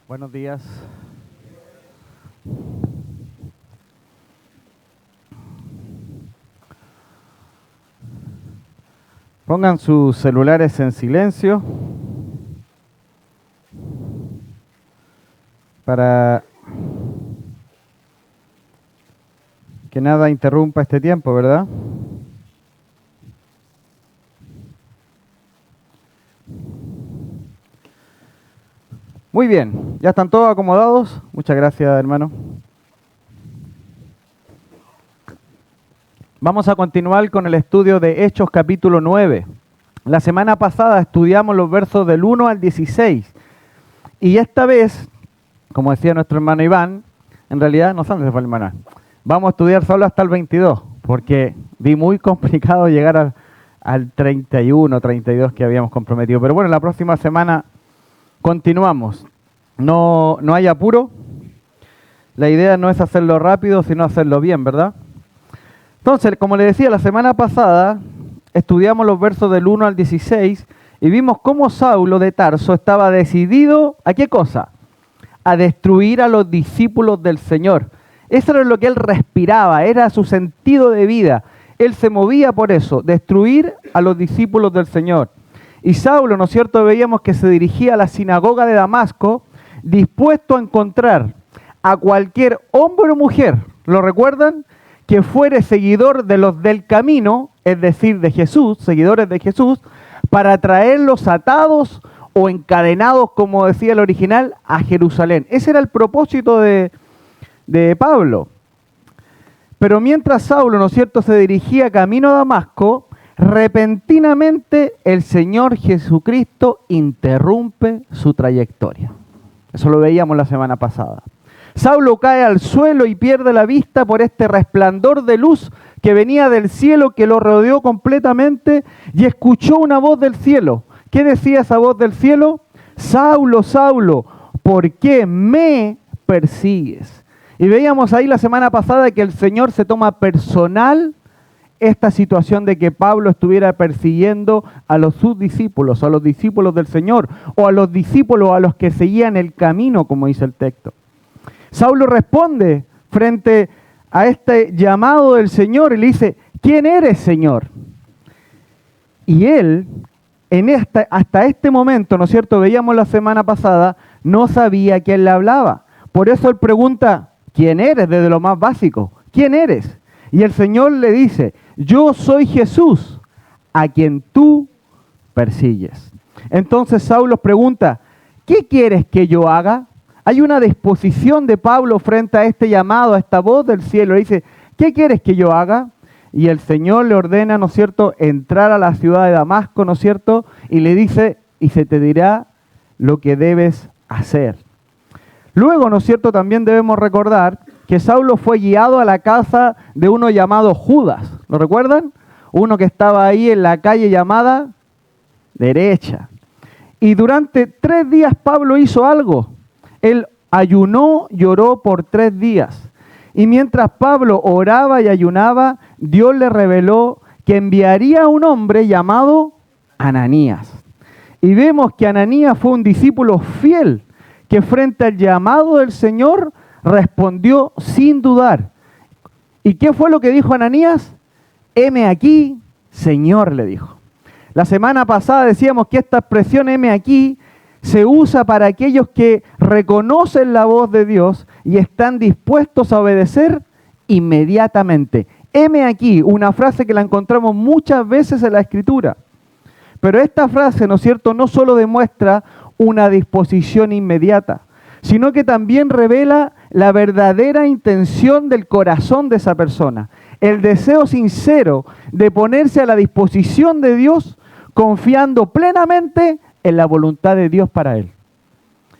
Buenos días. Pongan sus celulares en silencio para que nada interrumpa este tiempo, ¿verdad? Muy bien, ¿ya están todos acomodados? Muchas gracias, hermano. Vamos a continuar con el estudio de Hechos capítulo 9. La semana pasada estudiamos los versos del 1 al 16. Y esta vez, como decía nuestro hermano Iván, en realidad no sé dónde se fue el hermano. Vamos a estudiar solo hasta el 22, porque vi muy complicado llegar al 31, 32 que habíamos comprometido. Pero bueno, la próxima semana continuamos. No hay apuro. La idea no es hacerlo rápido, sino hacerlo bien, ¿verdad? Entonces, como les decía, la semana pasada estudiamos los versos del 1 al 16 y vimos cómo Saulo de Tarso estaba decidido, ¿a qué cosa? A destruir a los discípulos del Señor. Eso era lo que él respiraba, era su sentido de vida. Él se movía por eso, destruir a los discípulos del Señor. Y Saulo, ¿no es cierto?, veíamos que se dirigía a la sinagoga de Damasco, dispuesto a encontrar a cualquier hombre o mujer, ¿lo recuerdan?, que fuere seguidor de los del camino, es decir, de Jesús, seguidores de Jesús, para traerlos atados o encadenados, como decía el original, a Jerusalén. Ese era el propósito de Pablo. Pero mientras Saulo, ¿no es cierto?, se dirigía camino a Damasco, repentinamente el Señor Jesucristo interrumpe su trayectoria. Eso lo veíamos la semana pasada. Saulo cae al suelo y pierde la vista por este resplandor de luz que venía del cielo, que lo rodeó completamente, y escuchó una voz del cielo. ¿Qué decía esa voz del cielo? Saulo, Saulo, ¿por qué me persigues? Y veíamos ahí la semana pasada que el Señor se toma personal esta situación de que Pablo estuviera persiguiendo a sus discípulos, a los discípulos del Señor, o a los discípulos a los que seguían el camino, como dice el texto. Saulo responde frente a este llamado del Señor y le dice, ¿quién eres, Señor? Y él, hasta este momento, ¿no es cierto?, veíamos la semana pasada, no sabía quién le hablaba. Por eso él pregunta, ¿quién eres? Desde lo más básico, ¿quién eres? Y el Señor le dice, yo soy Jesús, a quien tú persigues. Entonces Saulo pregunta, ¿qué quieres que yo haga? Hay una disposición de Pablo frente a este llamado, a esta voz del cielo. Le dice, ¿qué quieres que yo haga? Y el Señor le ordena, ¿no es cierto?, entrar a la ciudad de Damasco, ¿no es cierto? Y le dice, y se te dirá lo que debes hacer. Luego, ¿no es cierto?, también debemos recordar que Saulo fue guiado a la casa de uno llamado Judas. ¿Lo recuerdan? Uno que estaba ahí en la calle llamada Derecha. Y durante 3 días Pablo hizo algo. Él ayunó y oró por 3 días. Y mientras Pablo oraba y ayunaba, Dios le reveló que enviaría a un hombre llamado Ananías. Y vemos que Ananías fue un discípulo fiel, que frente al llamado del Señor respondió sin dudar. ¿Y qué fue lo que dijo Ananías? Heme aquí, Señor, le dijo. La semana pasada decíamos que esta expresión heme aquí se usa para aquellos que reconocen la voz de Dios y están dispuestos a obedecer inmediatamente. Heme aquí, una frase que la encontramos muchas veces en la Escritura. Pero esta frase, ¿no es cierto?, no solo demuestra una disposición inmediata, sino que también revela la verdadera intención del corazón de esa persona. El deseo sincero de ponerse a la disposición de Dios, confiando plenamente en la voluntad de Dios para él.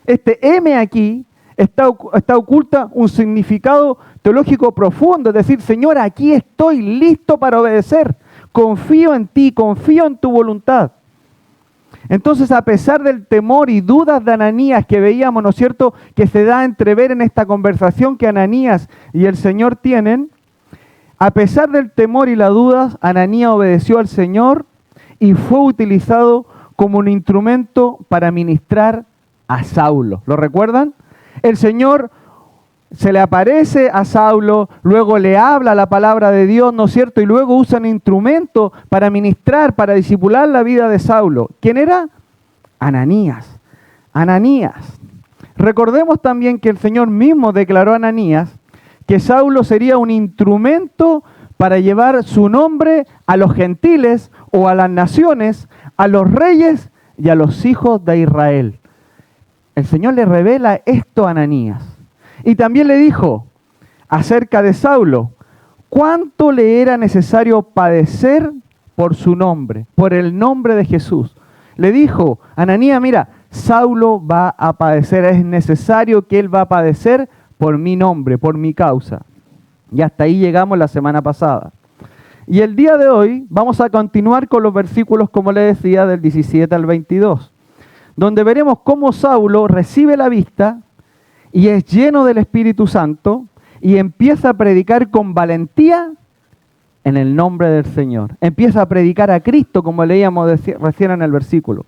Este heme aquí está oculta un significado teológico profundo, es decir, Señor, aquí estoy listo para obedecer, confío en ti, confío en tu voluntad. Entonces, a pesar del temor y dudas de Ananías que veíamos, ¿no es cierto?, que se da a entrever en esta conversación que Ananías y el Señor tienen, a pesar del temor y las dudas, Ananías obedeció al Señor y fue utilizado como un instrumento para ministrar a Saulo. ¿Lo recuerdan? El Señor se le aparece a Saulo, luego le habla la palabra de Dios, ¿no es cierto? Y luego usa un instrumento para ministrar, para discipular la vida de Saulo. ¿Quién era? Ananías. Ananías. Recordemos también que el Señor mismo declaró a Ananías que Saulo sería un instrumento para llevar su nombre a los gentiles o a las naciones, a los reyes y a los hijos de Israel. El Señor le revela esto a Ananías. Y también le dijo acerca de Saulo, cuánto le era necesario padecer por su nombre, por el nombre de Jesús. Le dijo, Ananías, mira, Saulo va a padecer, es necesario que él va a padecer por mi nombre, por mi causa. Y hasta ahí llegamos la semana pasada. Y el día de hoy vamos a continuar con los versículos, como le decía, del 17 al 22, donde veremos cómo Saulo recibe la vista y es lleno del Espíritu Santo y empieza a predicar con valentía en el nombre del Señor. Empieza a predicar a Cristo, como leíamos recién en el versículo.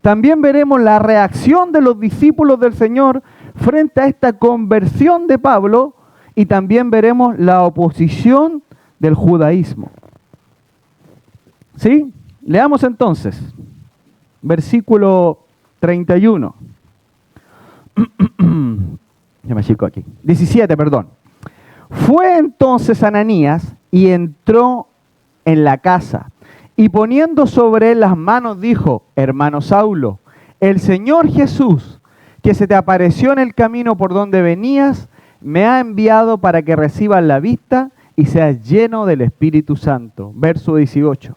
También veremos la reacción de los discípulos del Señor frente a esta conversión de Pablo y también veremos la oposición del judaísmo. ¿Sí? Leamos entonces, versículo 31. Ya me chico aquí. 17, perdón. Fue entonces Ananías y entró en la casa y poniendo sobre él las manos dijo, hermano Saulo, el Señor Jesús, que se te apareció en el camino por donde venías, me ha enviado para que recibas la vista y seas lleno del Espíritu Santo. Verso 18.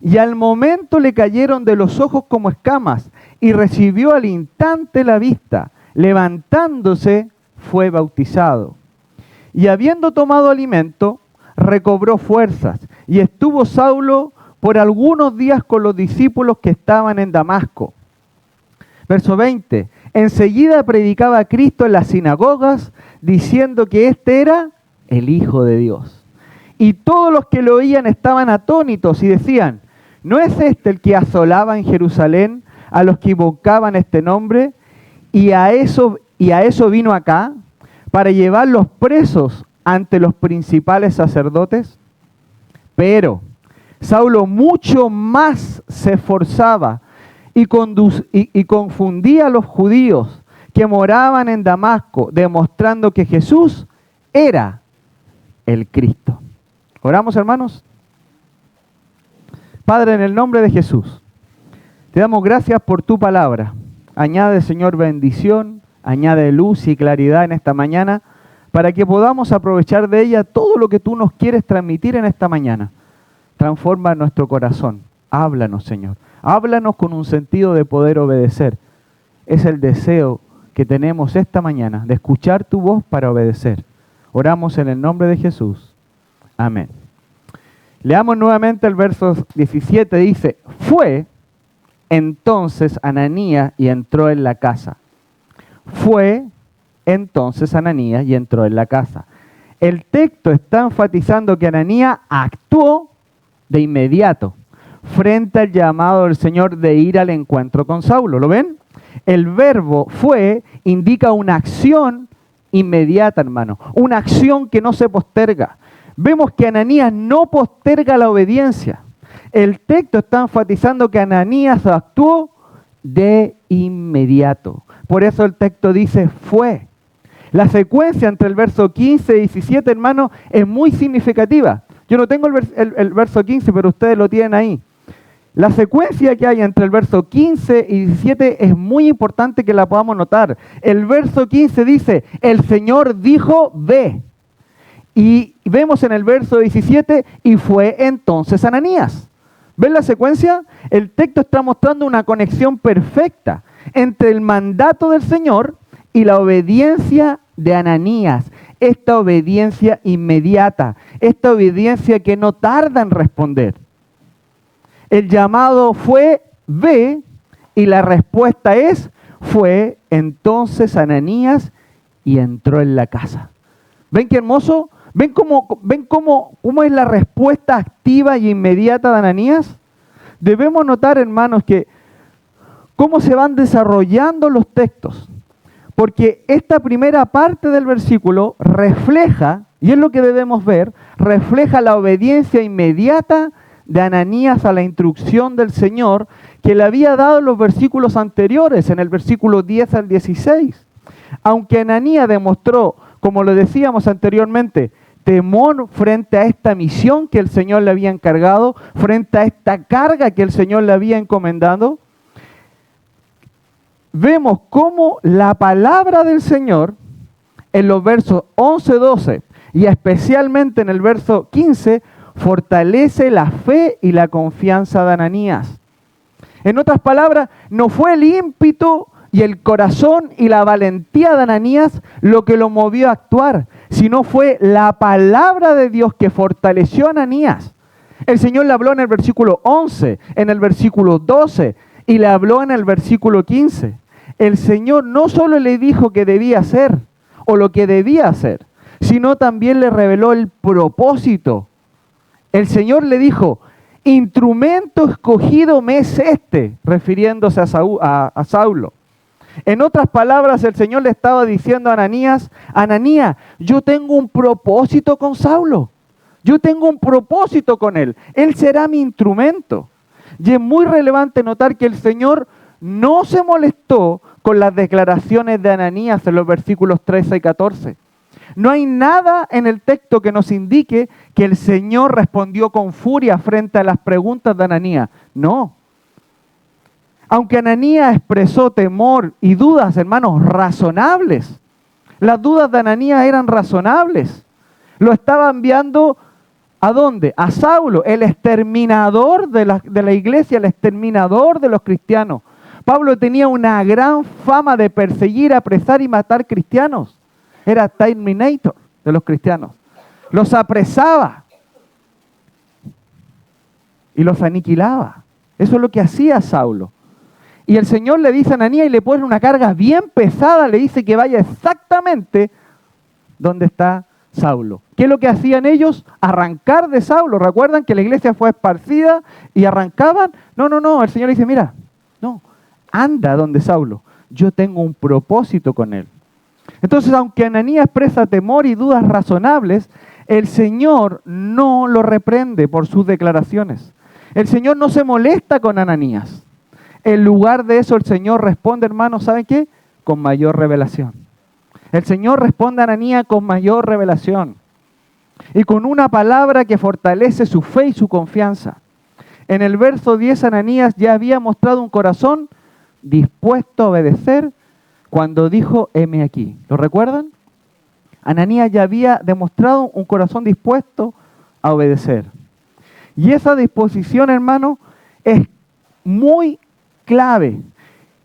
Y al momento le cayeron de los ojos como escamas y recibió al instante la vista. Levantándose fue bautizado. Y habiendo tomado alimento, recobró fuerzas y estuvo Saulo por algunos días con los discípulos que estaban en Damasco. Verso 20. Enseguida predicaba a Cristo en las sinagogas, diciendo que éste era el Hijo de Dios. Y todos los que lo oían estaban atónitos y decían, ¿no es este el que asolaba en Jerusalén a los que invocaban este nombre? Y a eso vino acá, para llevarlos presos ante los principales sacerdotes. Pero Saulo mucho más se esforzaba y confundía a los judíos que moraban en Damasco, demostrando que Jesús era el Cristo. ¿Oramos, hermanos? Padre, en el nombre de Jesús, te damos gracias por tu palabra. Añade, Señor, bendición, añade luz y claridad en esta mañana, para que podamos aprovechar de ella todo lo que tú nos quieres transmitir en esta mañana. Transforma nuestro corazón. Háblanos, Señor. Háblanos con un sentido de poder obedecer. Es el deseo que tenemos esta mañana, de escuchar tu voz para obedecer. Oramos en el nombre de Jesús. Amén. Leamos nuevamente el verso 17. Dice, fue entonces Ananías y entró en la casa. Fue entonces Ananías y entró en la casa. El texto está enfatizando que Ananías actuó de inmediato frente al llamado del Señor de ir al encuentro con Saulo. ¿Lo ven? El verbo fue indica una acción inmediata, hermano. Una acción que no se posterga. Vemos que Ananías no posterga la obediencia. El texto está enfatizando que Ananías actuó de inmediato. Por eso el texto dice fue. La secuencia entre el verso 15 y 17, hermano, es muy significativa. Yo no tengo el verso 15, pero ustedes lo tienen ahí. La secuencia que hay entre el verso 15 y 17 es muy importante que la podamos notar. El verso 15 dice, el Señor dijo, ve. Y vemos en el verso 17, y fue entonces Ananías. ¿Ven la secuencia? El texto está mostrando una conexión perfecta entre el mandato del Señor y la obediencia de Ananías. Esta obediencia inmediata, esta obediencia que no tarda en responder. El llamado fue, ve, y la respuesta es, fue entonces Ananías y entró en la casa. ¿Ven qué hermoso? ¿Ven cómo es la respuesta activa y inmediata de Ananías? Debemos notar, hermanos, que cómo se van desarrollando los textos. Porque esta primera parte del versículo refleja, y es lo que debemos ver, refleja la obediencia inmediata de Ananías a la instrucción del Señor que le había dado en los versículos anteriores, en el versículo 10 al 16. Aunque Ananías demostró, como lo decíamos anteriormente, temor frente a esta misión que el Señor le había encargado, frente a esta carga que el Señor le había encomendado, vemos cómo la palabra del Señor en los versos 11, 12 y especialmente en el verso 15 fortalece la fe y la confianza de Ananías. En otras palabras, no fue el ímpetu y el corazón y la valentía de Ananías lo que lo movió a actuar, sino fue la palabra de Dios que fortaleció a Ananías. El Señor le habló en el versículo 11, en el versículo 12 y le habló en el versículo 15. El Señor no solo le dijo que debía hacer o lo que debía hacer, sino también le reveló el propósito. El Señor le dijo, instrumento escogido me es este, refiriéndose a Saulo. En otras palabras, el Señor le estaba diciendo a Ananías, Ananías, yo tengo un propósito con Saulo. Yo tengo un propósito con él. Él será mi instrumento. Y es muy relevante notar que el Señor no se molestó con las declaraciones de Ananías en los versículos 13 y 14. No hay nada en el texto que nos indique que el Señor respondió con furia frente a las preguntas de Ananías. No. Aunque Ananías expresó temor y dudas, hermanos, razonables. Las dudas de Ananías eran razonables. Lo estaba enviando ¿a dónde? A Saulo, el exterminador de la iglesia, el exterminador de los cristianos. Pablo tenía una gran fama de perseguir, apresar y matar cristianos. Era Terminator de los cristianos. Los apresaba y los aniquilaba. Eso es lo que hacía Saulo. Y el Señor le dice a Ananías y le pone una carga bien pesada, le dice que vaya exactamente donde está Saulo. ¿Qué es lo que hacían ellos? Arrancar de Saulo. ¿Recuerdan que la iglesia fue esparcida y arrancaban? No, el Señor dice, mira, no, anda donde Saulo. Yo tengo un propósito con él. Entonces, aunque Ananías expresa temor y dudas razonables, el Señor no lo reprende por sus declaraciones. El Señor no se molesta con Ananías. En lugar de eso, el Señor responde, hermanos, ¿saben qué? Con mayor revelación. El Señor responde a Ananías con mayor revelación y con una palabra que fortalece su fe y su confianza. En el verso 10, Ananías ya había mostrado un corazón dispuesto a obedecer cuando dijo, heme aquí. ¿Lo recuerdan? Ananías ya había demostrado un corazón dispuesto a obedecer. Y esa disposición, hermano, es muy clave.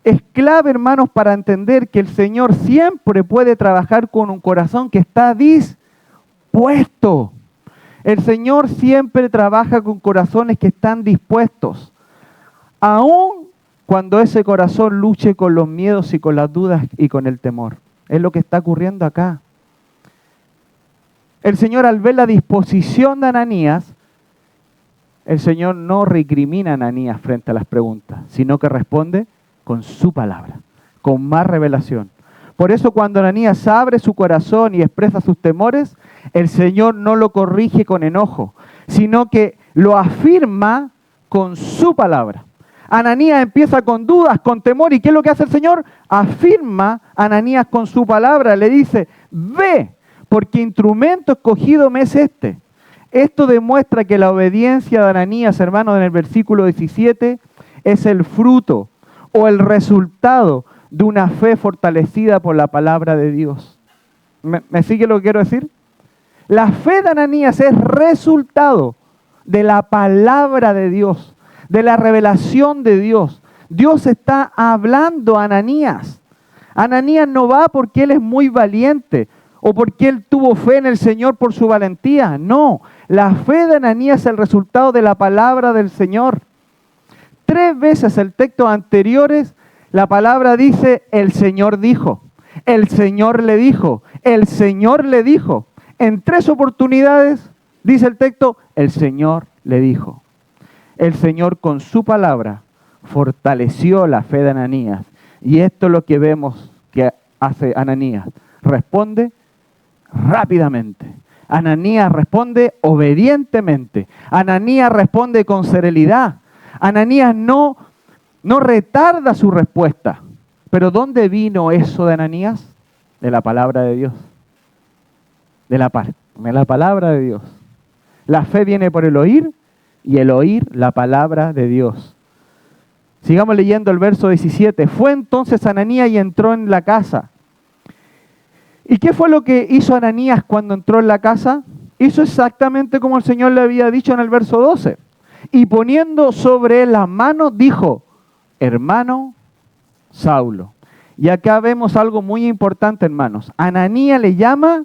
Es clave, hermanos, para entender que el Señor siempre puede trabajar con un corazón que está dispuesto. El Señor siempre trabaja con corazones que están dispuestos. Aún cuando ese corazón luche con los miedos y con las dudas y con el temor. Es lo que está ocurriendo acá. El Señor, al ver la disposición de Ananías, el Señor no recrimina a Ananías frente a las preguntas, sino que responde con su palabra, con más revelación. Por eso cuando Ananías abre su corazón y expresa sus temores, el Señor no lo corrige con enojo, sino que lo afirma con su palabra. Ananías empieza con dudas, con temor, ¿y qué es lo que hace el Señor? Afirma a Ananías con su palabra, le dice, ve, porque instrumento escogido me es este. Esto demuestra que la obediencia de Ananías, hermanos, en el versículo 17, es el fruto o el resultado de una fe fortalecida por la palabra de Dios. ¿Me sigue lo que quiero decir? La fe de Ananías es resultado de la palabra de Dios, de la revelación de Dios. Dios está hablando a Ananías. Ananías no va porque él es muy valiente o porque él tuvo fe en el Señor por su valentía. No, la fe de Ananías es el resultado de la palabra del Señor. 3 veces en textos anteriores la palabra dice, el Señor dijo, el Señor le dijo, el Señor le dijo. En 3 oportunidades dice el texto, el Señor le dijo. El Señor con su palabra fortaleció la fe de Ananías. Y esto es lo que vemos que hace Ananías. Responde rápidamente. Ananías responde obedientemente. Ananías responde con serenidad. Ananías no retarda su respuesta. Pero ¿dónde vino eso de Ananías? De la palabra de Dios. De la palabra de Dios. La fe viene por el oír y el oír la palabra de Dios. Sigamos leyendo el verso 17. Fue entonces Ananías y entró en la casa. ¿Y qué fue lo que hizo Ananías cuando entró en la casa? Hizo exactamente como el Señor le había dicho en el verso 12. Y poniendo sobre él las manos, dijo, hermano Saulo. Y acá vemos algo muy importante, hermanos. Ananías le llama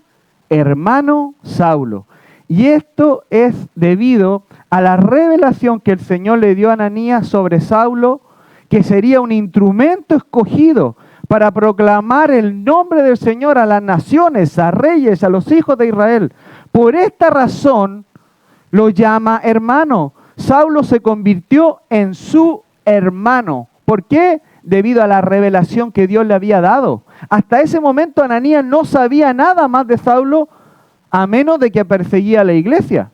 hermano Saulo. Y esto es debido a la revelación que el Señor le dio a Ananías sobre Saulo, que sería un instrumento escogido para proclamar el nombre del Señor a las naciones, a reyes, a los hijos de Israel. Por esta razón lo llama hermano. Saulo se convirtió en su hermano. ¿Por qué? Debido a la revelación que Dios le había dado. Hasta ese momento Ananías no sabía nada más de Saulo, a menos de que perseguía a la iglesia.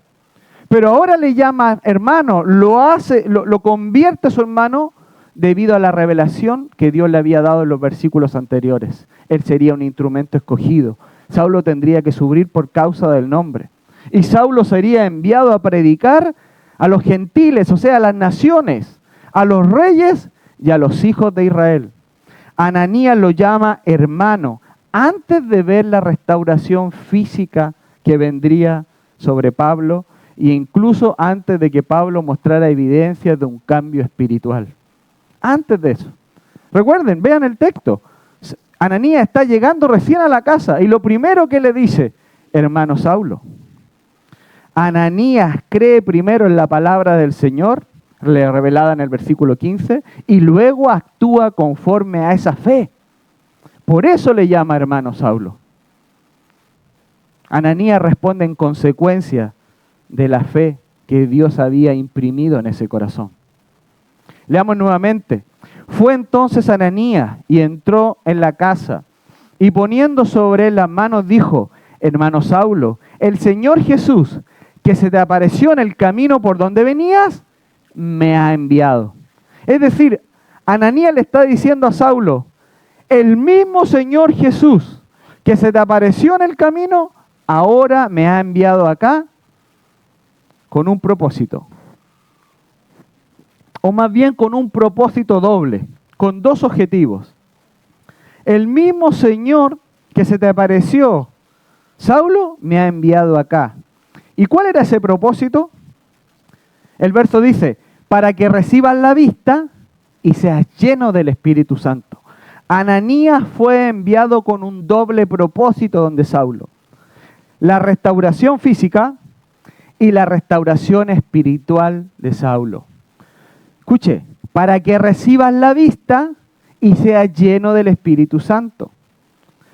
Pero ahora le llama hermano, lo convierte a su hermano debido a la revelación que Dios le había dado en los versículos anteriores. Él sería un instrumento escogido. Saulo tendría que sufrir por causa del nombre. Y Saulo sería enviado a predicar a los gentiles, o sea, a las naciones, a los reyes y a los hijos de Israel. Ananías lo llama hermano antes de ver la restauración física que vendría sobre Pablo e incluso antes de que Pablo mostrara evidencias de un cambio espiritual. Antes de eso. Recuerden, vean el texto. Ananías está llegando recién a la casa y lo primero que le dice, hermano Saulo. Ananías cree primero en la palabra del Señor, revelada en el versículo 15, y luego actúa conforme a esa fe. Por eso le llama hermano Saulo. Ananías responde en consecuencia de la fe que Dios había imprimido en ese corazón. Leamos nuevamente. Fue entonces Ananías y entró en la casa y poniendo sobre él las manos dijo, hermano Saulo, el Señor Jesús que se te apareció en el camino por donde venías, me ha enviado. Es decir, Ananías le está diciendo a Saulo, el mismo Señor Jesús que se te apareció en el camino, ahora me ha enviado acá con un propósito. O más bien con un propósito doble, con dos objetivos. El mismo Señor que se te apareció, Saulo, me ha enviado acá. ¿Y cuál era ese propósito? El verso dice, para que recibas la vista y seas lleno del Espíritu Santo. Ananías fue enviado con un doble propósito donde Saulo. La restauración física y la restauración espiritual de Saulo. Escuche, para que recibas la vista y seas lleno del Espíritu Santo.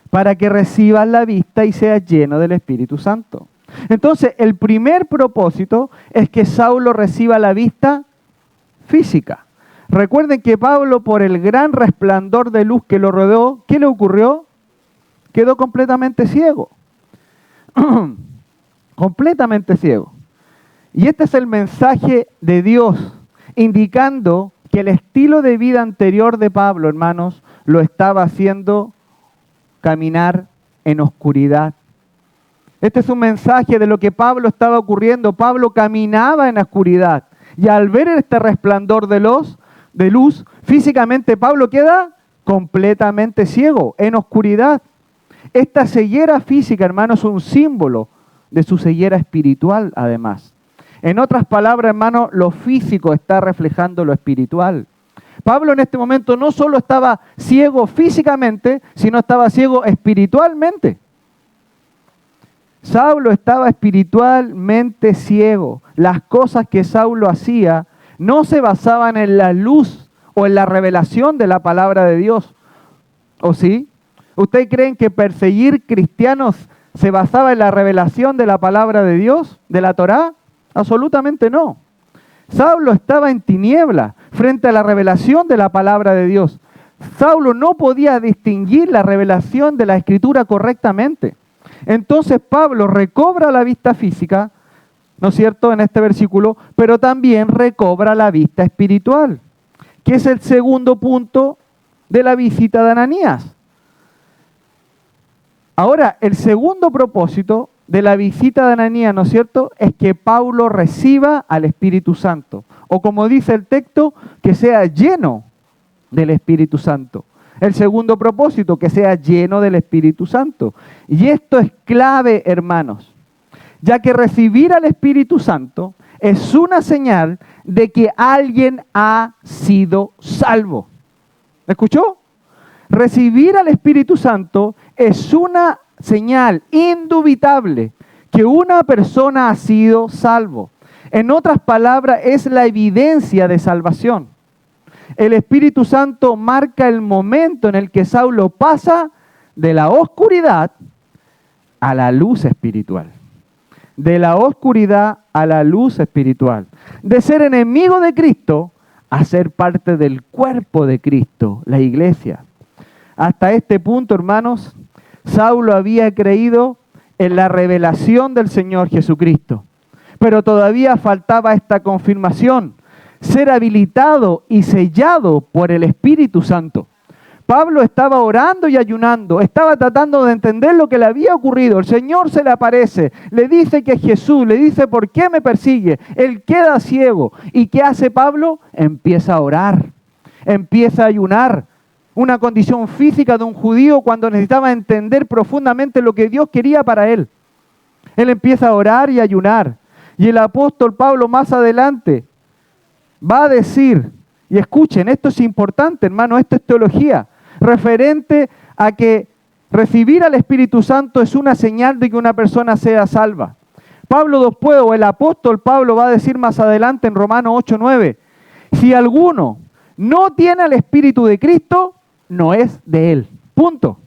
Para que recibas la vista y seas lleno del Espíritu Santo. Entonces, el primer propósito es que Saulo reciba la vista física. Recuerden que Pablo, por el gran resplandor de luz que lo rodeó, ¿qué le ocurrió? Quedó completamente ciego. Completamente ciego. Y este es el mensaje de Dios, indicando que el estilo de vida anterior de Pablo, hermanos, lo estaba haciendo caminar en oscuridad. Este es un mensaje de lo que Pablo estaba ocurriendo. Pablo caminaba en la oscuridad. Y al ver este resplandor de luz, físicamente Pablo queda completamente ciego, en oscuridad. Esta ceguera física, hermanos, es un símbolo de su ceguera espiritual, además. En otras palabras, hermano, lo físico está reflejando lo espiritual. Pablo en este momento no solo estaba ciego físicamente, sino estaba ciego espiritualmente. Saulo estaba espiritualmente ciego. Las cosas que Saulo hacía no se basaban en la luz o en la revelación de la palabra de Dios. ¿O sí? ¿Ustedes creen que perseguir cristianos se basaba en la revelación de la palabra de Dios, de la Torá? Absolutamente no. Saulo estaba en tiniebla frente a la revelación de la palabra de Dios. Saulo no podía distinguir la revelación de la Escritura correctamente. Entonces Pablo recobra la vista física, ¿no es cierto?, en este versículo, pero también recobra la vista espiritual, que es el segundo punto de la visita de Ananías. Ahora, el segundo propósito de la visita de Ananías, ¿no es cierto?, es que Pablo reciba al Espíritu Santo. O como dice el texto, que sea lleno del Espíritu Santo. El segundo propósito, que sea lleno del Espíritu Santo. Y esto es clave, hermanos, ya que recibir al Espíritu Santo es una señal de que alguien ha sido salvo. ¿Escuchó? Recibir al Espíritu Santo es una señal indubitable que una persona ha sido salvo. En otras palabras, es la evidencia de salvación. El Espíritu Santo marca el momento en el que Saulo pasa de la oscuridad a la luz espiritual. De la oscuridad a la luz espiritual. De ser enemigo de Cristo a ser parte del cuerpo de Cristo, la iglesia. Hasta este punto, hermanos, Saulo había creído en la revelación del Señor Jesucristo. Pero todavía faltaba esta confirmación, ser habilitado y sellado por el Espíritu Santo. Pablo estaba orando y ayunando, estaba tratando de entender lo que le había ocurrido. El Señor se le aparece, le dice que es Jesús, le dice, ¿por qué me persigue? Él queda ciego. ¿Y qué hace Pablo? Empieza a orar, empieza a ayunar. Una condición física de un judío cuando necesitaba entender profundamente lo que Dios quería para él. Él empieza a orar y a ayunar. Y el apóstol Pablo más adelante va a decir, y escuchen, esto es importante, hermano, esto es teología, referente a que recibir al Espíritu Santo es una señal de que una persona sea salva. Pablo después, o el apóstol Pablo va a decir más adelante en Romanos 8:9, si alguno no tiene al Espíritu de Cristo, no es de él. Punto.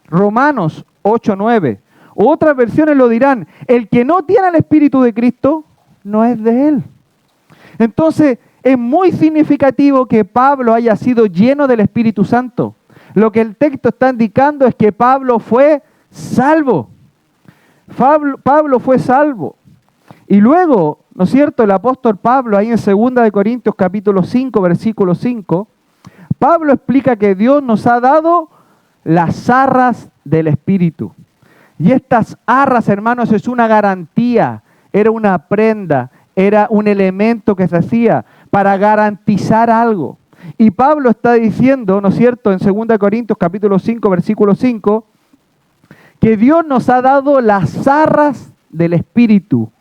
Romanos 8:9. Otras versiones lo dirán, el que no tiene el Espíritu de Cristo, no es de él. Entonces, es muy significativo que Pablo haya sido lleno del Espíritu Santo. Lo que el texto está indicando es que Pablo fue salvo. Pablo fue salvo. Y luego, ¿no es cierto?, el apóstol Pablo, ahí en 2 Corintios capítulo 5, versículo 5, Pablo explica que Dios nos ha dado las arras del Espíritu. Y estas arras, hermanos, es una garantía, era una prenda, era un elemento que se hacía para garantizar algo. Y Pablo está diciendo, ¿no es cierto?, en 2 Corintios capítulo 5, versículo 5, que Dios nos ha dado las arras del Espíritu.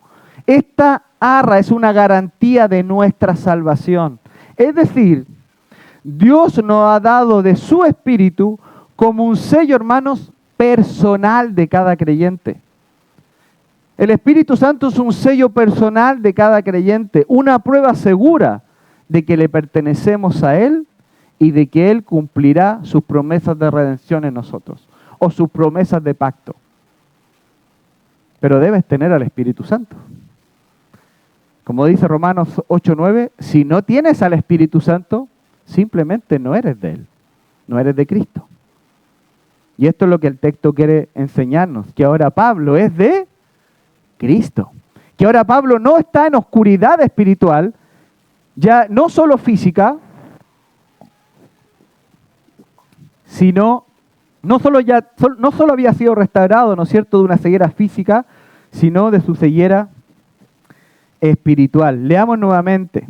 Esta arra es una garantía de nuestra salvación. Es decir, Dios nos ha dado de su Espíritu como un sello, hermanos, personal de cada creyente. El Espíritu Santo es un sello personal de cada creyente, una prueba segura de que le pertenecemos a Él y de que Él cumplirá sus promesas de redención en nosotros, o sus promesas de pacto. Pero debes tener al Espíritu Santo. Como dice Romanos 8:9, si no tienes al Espíritu Santo, simplemente no eres de Él, no eres de Cristo. Y esto es lo que el texto quiere enseñarnos, que ahora Pablo es de Cristo. Que ahora Pablo no está en oscuridad espiritual, ya no solo física, sino no solo había sido restaurado, ¿no es cierto?, de una ceguera física, sino de su ceguera espiritual. Leamos nuevamente.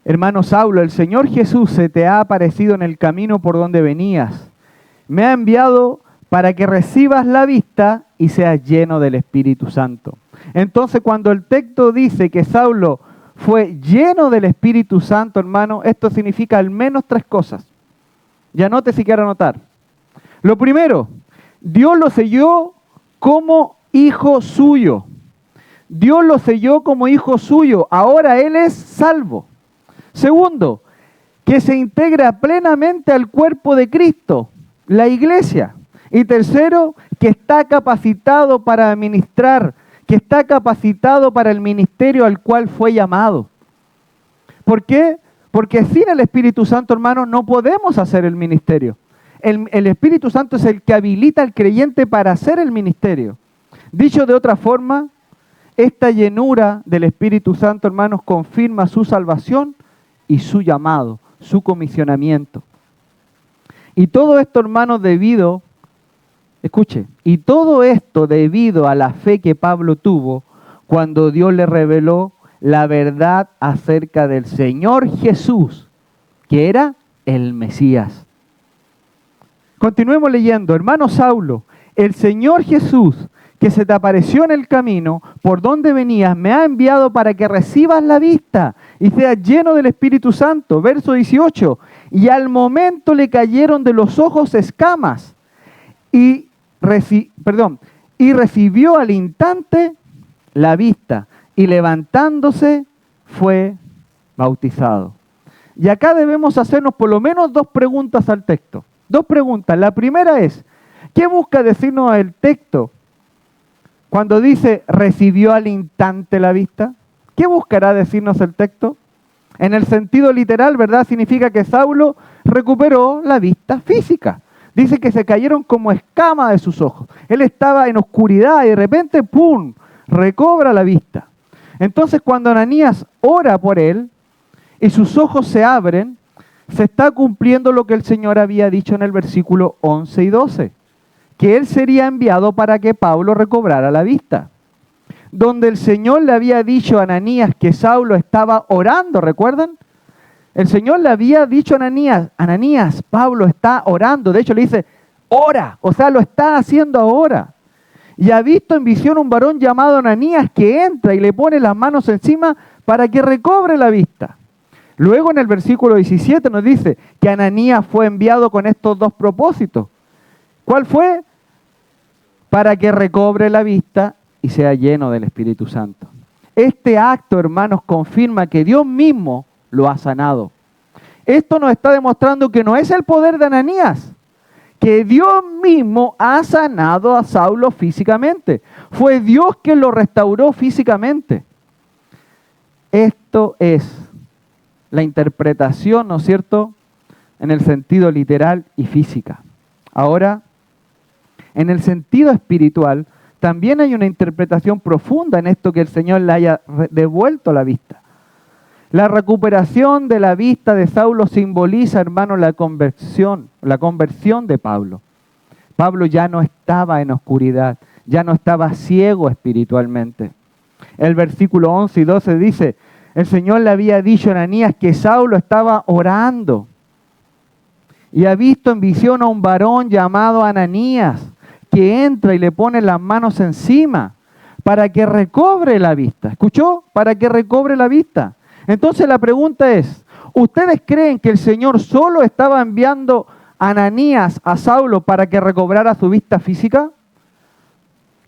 Hermano Saulo, el Señor Jesús se te ha aparecido en el camino por donde venías. Me ha enviado para que recibas la vista y seas lleno del Espíritu Santo. Entonces, cuando el texto dice que Saulo fue lleno del Espíritu Santo, hermano, esto significa al menos tres cosas. Ya anote si quiere anotar. Lo primero, Dios lo selló como hijo suyo. Dios lo selló como hijo suyo. Ahora él es salvo. Segundo, que se integra plenamente al cuerpo de Cristo, la iglesia. Y tercero, que está capacitado para administrar, que está capacitado para el ministerio al cual fue llamado. ¿Por qué? Porque sin el Espíritu Santo, hermanos, no podemos hacer el ministerio. El Espíritu Santo es el que habilita al creyente para hacer el ministerio. Dicho de otra forma, esta llenura del Espíritu Santo, hermanos, confirma su salvación y su llamado, su comisionamiento. Y todo esto, hermanos, y todo esto debido a la fe que Pablo tuvo cuando Dios le reveló la verdad acerca del Señor Jesús, que era el Mesías. Continuemos leyendo. Hermano Saulo, el Señor Jesús, que se te apareció en el camino por donde venías, me ha enviado para que recibas la vista y seas lleno del Espíritu Santo. Verso 18. Y al momento le cayeron de los ojos escamas y recibió al instante la vista y levantándose fue bautizado. Y acá debemos hacernos por lo menos dos preguntas al texto. Dos preguntas. La primera es, ¿qué busca decirnos el texto cuando dice recibió al instante la vista? ¿Qué buscará decirnos el texto? En el sentido literal, ¿verdad? Significa que Saulo recuperó la vista física. Dice que se cayeron como escamas de sus ojos. Él estaba en oscuridad y de repente, ¡pum!, recobra la vista. Entonces, cuando Ananías ora por él y sus ojos se abren, se está cumpliendo lo que el Señor había dicho en el versículo 11 y 12, que él sería enviado para que Pablo recobrara la vista. Donde el Señor le había dicho a Ananías que Saulo estaba orando, ¿recuerdan? El Señor le había dicho a Ananías, Ananías, Pablo está orando. De hecho le dice, ora, o sea, lo está haciendo ahora. Y ha visto en visión un varón llamado Ananías que entra y le pone las manos encima para que recobre la vista. Luego en el versículo 17 nos dice que Ananías fue enviado con estos dos propósitos. ¿Cuál fue? Para que recobre la vista y sea lleno del Espíritu Santo. Este acto, hermanos, confirma que Dios mismo lo ha sanado. Esto nos está demostrando que no es el poder de Ananías, que Dios mismo ha sanado a Saulo físicamente. Fue Dios quien lo restauró físicamente. Esto es la interpretación, ¿no es cierto?, en el sentido literal y física. Ahora, en el sentido espiritual, también hay una interpretación profunda en esto que el Señor le haya devuelto la vista. La recuperación de la vista de Saulo simboliza, hermano, la conversión de Pablo. Pablo ya no estaba en oscuridad, ya no estaba ciego espiritualmente. El versículo 11 y 12 dice, el Señor le había dicho a Ananías que Saulo estaba orando y ha visto en visión a un varón llamado Ananías que entra y le pone las manos encima para que recobre la vista. ¿Escuchó? Para que recobre la vista. Entonces la pregunta es, ¿ustedes creen que el Señor solo estaba enviando a Ananías a Saulo para que recobrara su vista física?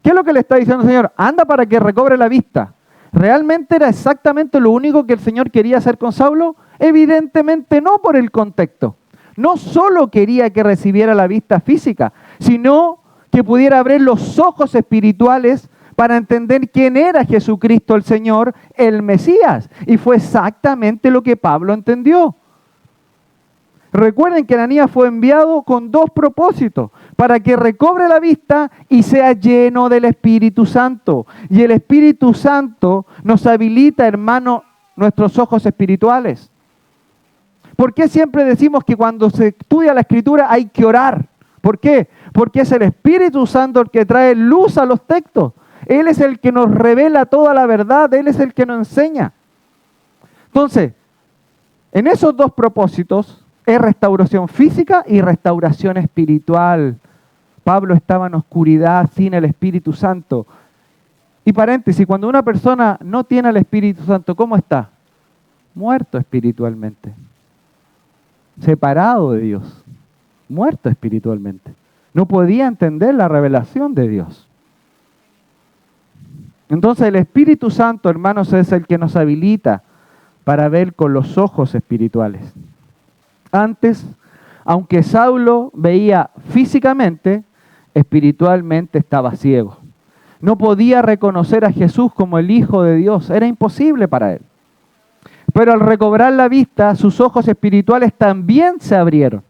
¿Qué es lo que le está diciendo el Señor? Anda para que recobre la vista. ¿Realmente era exactamente lo único que el Señor quería hacer con Saulo? Evidentemente no, por el contexto. No solo quería que recibiera la vista física, sino que pudiera abrir los ojos espirituales para entender quién era Jesucristo el Señor, el Mesías. Y fue exactamente lo que Pablo entendió. Recuerden que Ananías fue enviado con dos propósitos, para que recobre la vista y sea lleno del Espíritu Santo. Y el Espíritu Santo nos habilita, hermano, nuestros ojos espirituales. ¿Por qué siempre decimos que cuando se estudia la Escritura hay que orar? ¿Por qué? Porque es el Espíritu Santo el que trae luz a los textos. Él es el que nos revela toda la verdad, Él es el que nos enseña. Entonces, en esos dos propósitos es restauración física y restauración espiritual. Pablo estaba en oscuridad sin el Espíritu Santo. Y paréntesis, cuando una persona no tiene el Espíritu Santo, ¿cómo está? Muerto espiritualmente. Separado de Dios. Muerto espiritualmente. No podía entender la revelación de Dios. Entonces el Espíritu Santo, hermanos, es el que nos habilita para ver con los ojos espirituales. Antes, aunque Saulo veía físicamente, espiritualmente estaba ciego. No podía reconocer a Jesús como el Hijo de Dios. Era imposible para él. Pero al recobrar la vista, sus ojos espirituales también se abrieron.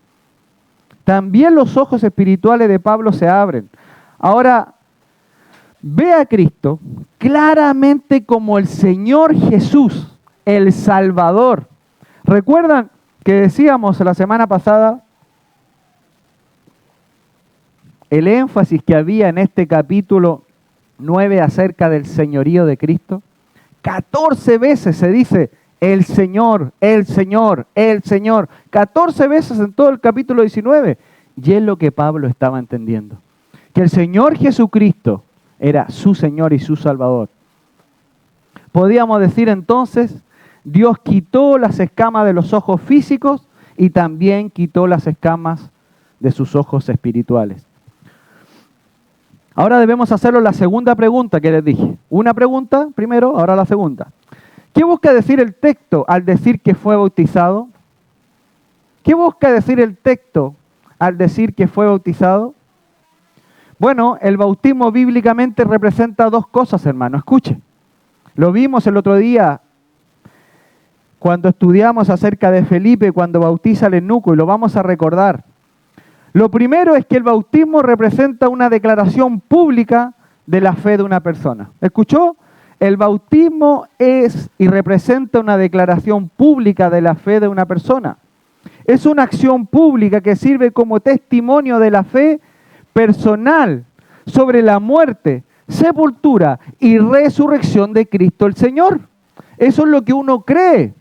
También los ojos espirituales de Pablo se abren. Ahora, ve a Cristo claramente como el Señor Jesús, el Salvador. ¿Recuerdan que decíamos la semana pasada el énfasis que había en este capítulo 9 acerca del señorío de Cristo? 14 veces se dice el Señor, el Señor, el Señor. 14 veces en todo el capítulo 19. Y es lo que Pablo estaba entendiendo. Que el Señor Jesucristo era su Señor y su Salvador. Podíamos decir entonces, Dios quitó las escamas de los ojos físicos y también quitó las escamas de sus ojos espirituales. Ahora debemos hacerlo la segunda pregunta que les dije. Una pregunta primero, ahora la segunda. ¿Qué busca decir el texto al decir que fue bautizado? ¿Qué busca decir el texto al decir que fue bautizado? Bueno, el bautismo bíblicamente representa dos cosas, hermano. Escuche. Lo vimos el otro día cuando estudiamos acerca de Felipe, cuando bautiza al eunuco, y lo vamos a recordar. Lo primero es que el bautismo representa una declaración pública de la fe de una persona. ¿Escuchó? El bautismo es y representa una declaración pública de la fe de una persona. Es una acción pública que sirve como testimonio de la fe personal sobre la muerte, sepultura y resurrección de Cristo el Señor. Eso es lo que uno cree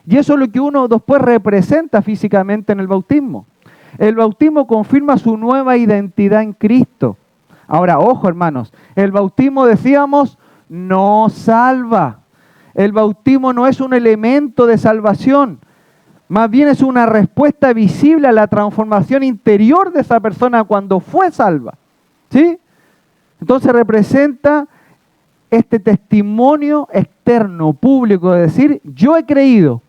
y eso es lo que uno después representa físicamente en el bautismo. El bautismo confirma su nueva identidad en Cristo. Ahora, ojo hermanos, el bautismo decíamos no salva. El bautismo no es un elemento de salvación. Más bien es una respuesta visible a la transformación interior de esa persona cuando fue salva. ¿Sí? Entonces representa este testimonio externo, público, de decir, yo he creído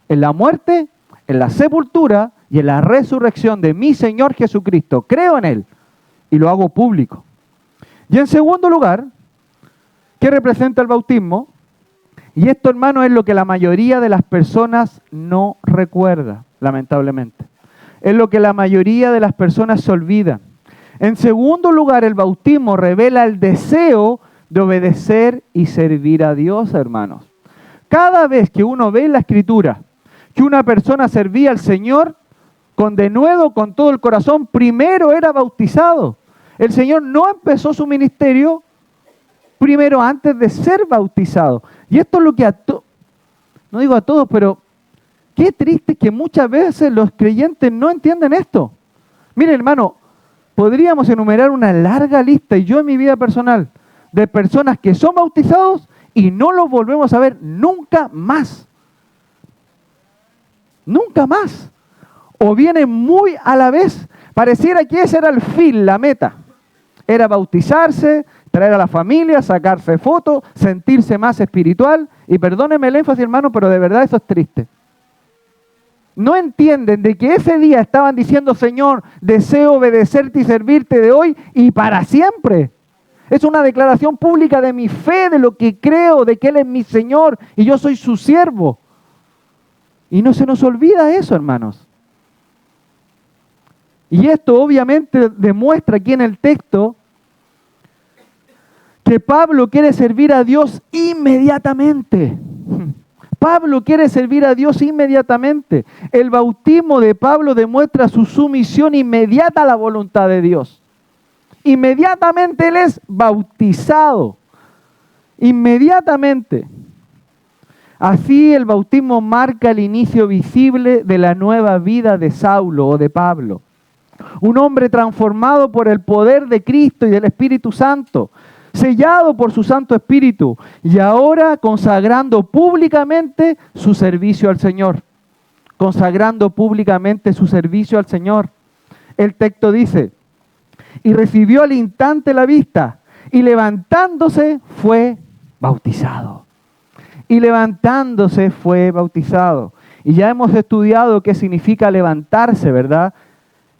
en la muerte, en la sepultura y en la resurrección de mi Señor Jesucristo. Creo en Él y lo hago público. Y en segundo lugar, ¿qué representa el bautismo? Y esto, hermano, es lo que la mayoría de las personas no recuerda, lamentablemente. Es lo que la mayoría de las personas se olvida. En segundo lugar, el bautismo revela el deseo de obedecer y servir a Dios, hermanos. Cada vez que uno ve en la Escritura que una persona servía al Señor con denuedo, con todo el corazón, primero era bautizado. El Señor no empezó su ministerio primero antes de ser bautizado. Y esto es lo que no digo a todos, pero qué triste que muchas veces los creyentes no entienden esto. Miren, hermano, podríamos enumerar una larga lista, y yo en mi vida personal, de personas que son bautizados y no los volvemos a ver nunca más. Nunca más. O vienen muy a la vez. Pareciera que ese era el fin, la meta. Era bautizarse, traer a la familia, sacarse fotos, sentirse más espiritual. Y perdónenme el énfasis, hermano, pero de verdad eso es triste. No entienden de que ese día estaban diciendo, Señor, deseo obedecerte y servirte de hoy y para siempre. Es una declaración pública de mi fe, de lo que creo, de que Él es mi Señor y yo soy su siervo. Y no se nos olvida eso, hermanos. Y esto obviamente demuestra aquí en el texto que Pablo quiere servir a Dios inmediatamente. Pablo quiere servir a Dios inmediatamente. El bautismo de Pablo demuestra su sumisión inmediata a la voluntad de Dios. Inmediatamente él es bautizado. Inmediatamente. Así el bautismo marca el inicio visible de la nueva vida de Saulo o de Pablo. Un hombre transformado por el poder de Cristo y del Espíritu Santo, sellado por su Santo Espíritu y ahora consagrando públicamente su servicio al Señor. Consagrando públicamente su servicio al Señor. El texto dice, y recibió al instante la vista y levantándose fue bautizado. Y levantándose fue bautizado. Y ya hemos estudiado qué significa levantarse, ¿verdad?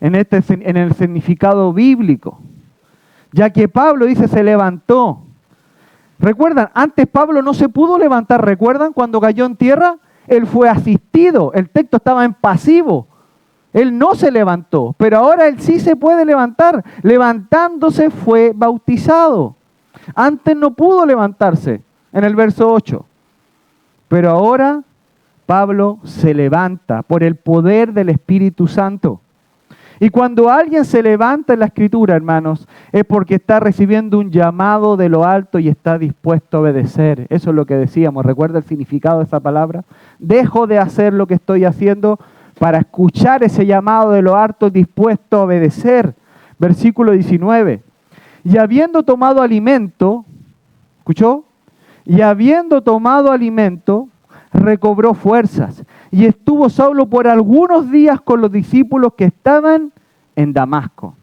En el significado bíblico. ya que Pablo dice se levantó. ¿Recuerdan? Antes Pablo no se pudo levantar. ¿Recuerdan cuando cayó en tierra? Él fue asistido. El texto estaba en pasivo. Él no se levantó, pero ahora él sí se puede levantar. Levantándose fue bautizado. Antes no pudo levantarse, en el verso 8. Pero ahora Pablo se levanta por el poder del Espíritu Santo. Y cuando alguien se levanta en la Escritura, hermanos, es porque está recibiendo un llamado de lo alto y está dispuesto a obedecer. Eso es lo que decíamos. ¿Recuerda el significado de esa palabra? Dejo de hacer lo que estoy haciendo para escuchar ese llamado de lo alto, dispuesto a obedecer. Versículo 19. Y habiendo tomado alimento, ¿escuchó? Y habiendo tomado alimento, recobró fuerzas. Y estuvo Saulo por algunos días con los discípulos que estaban en Damasco.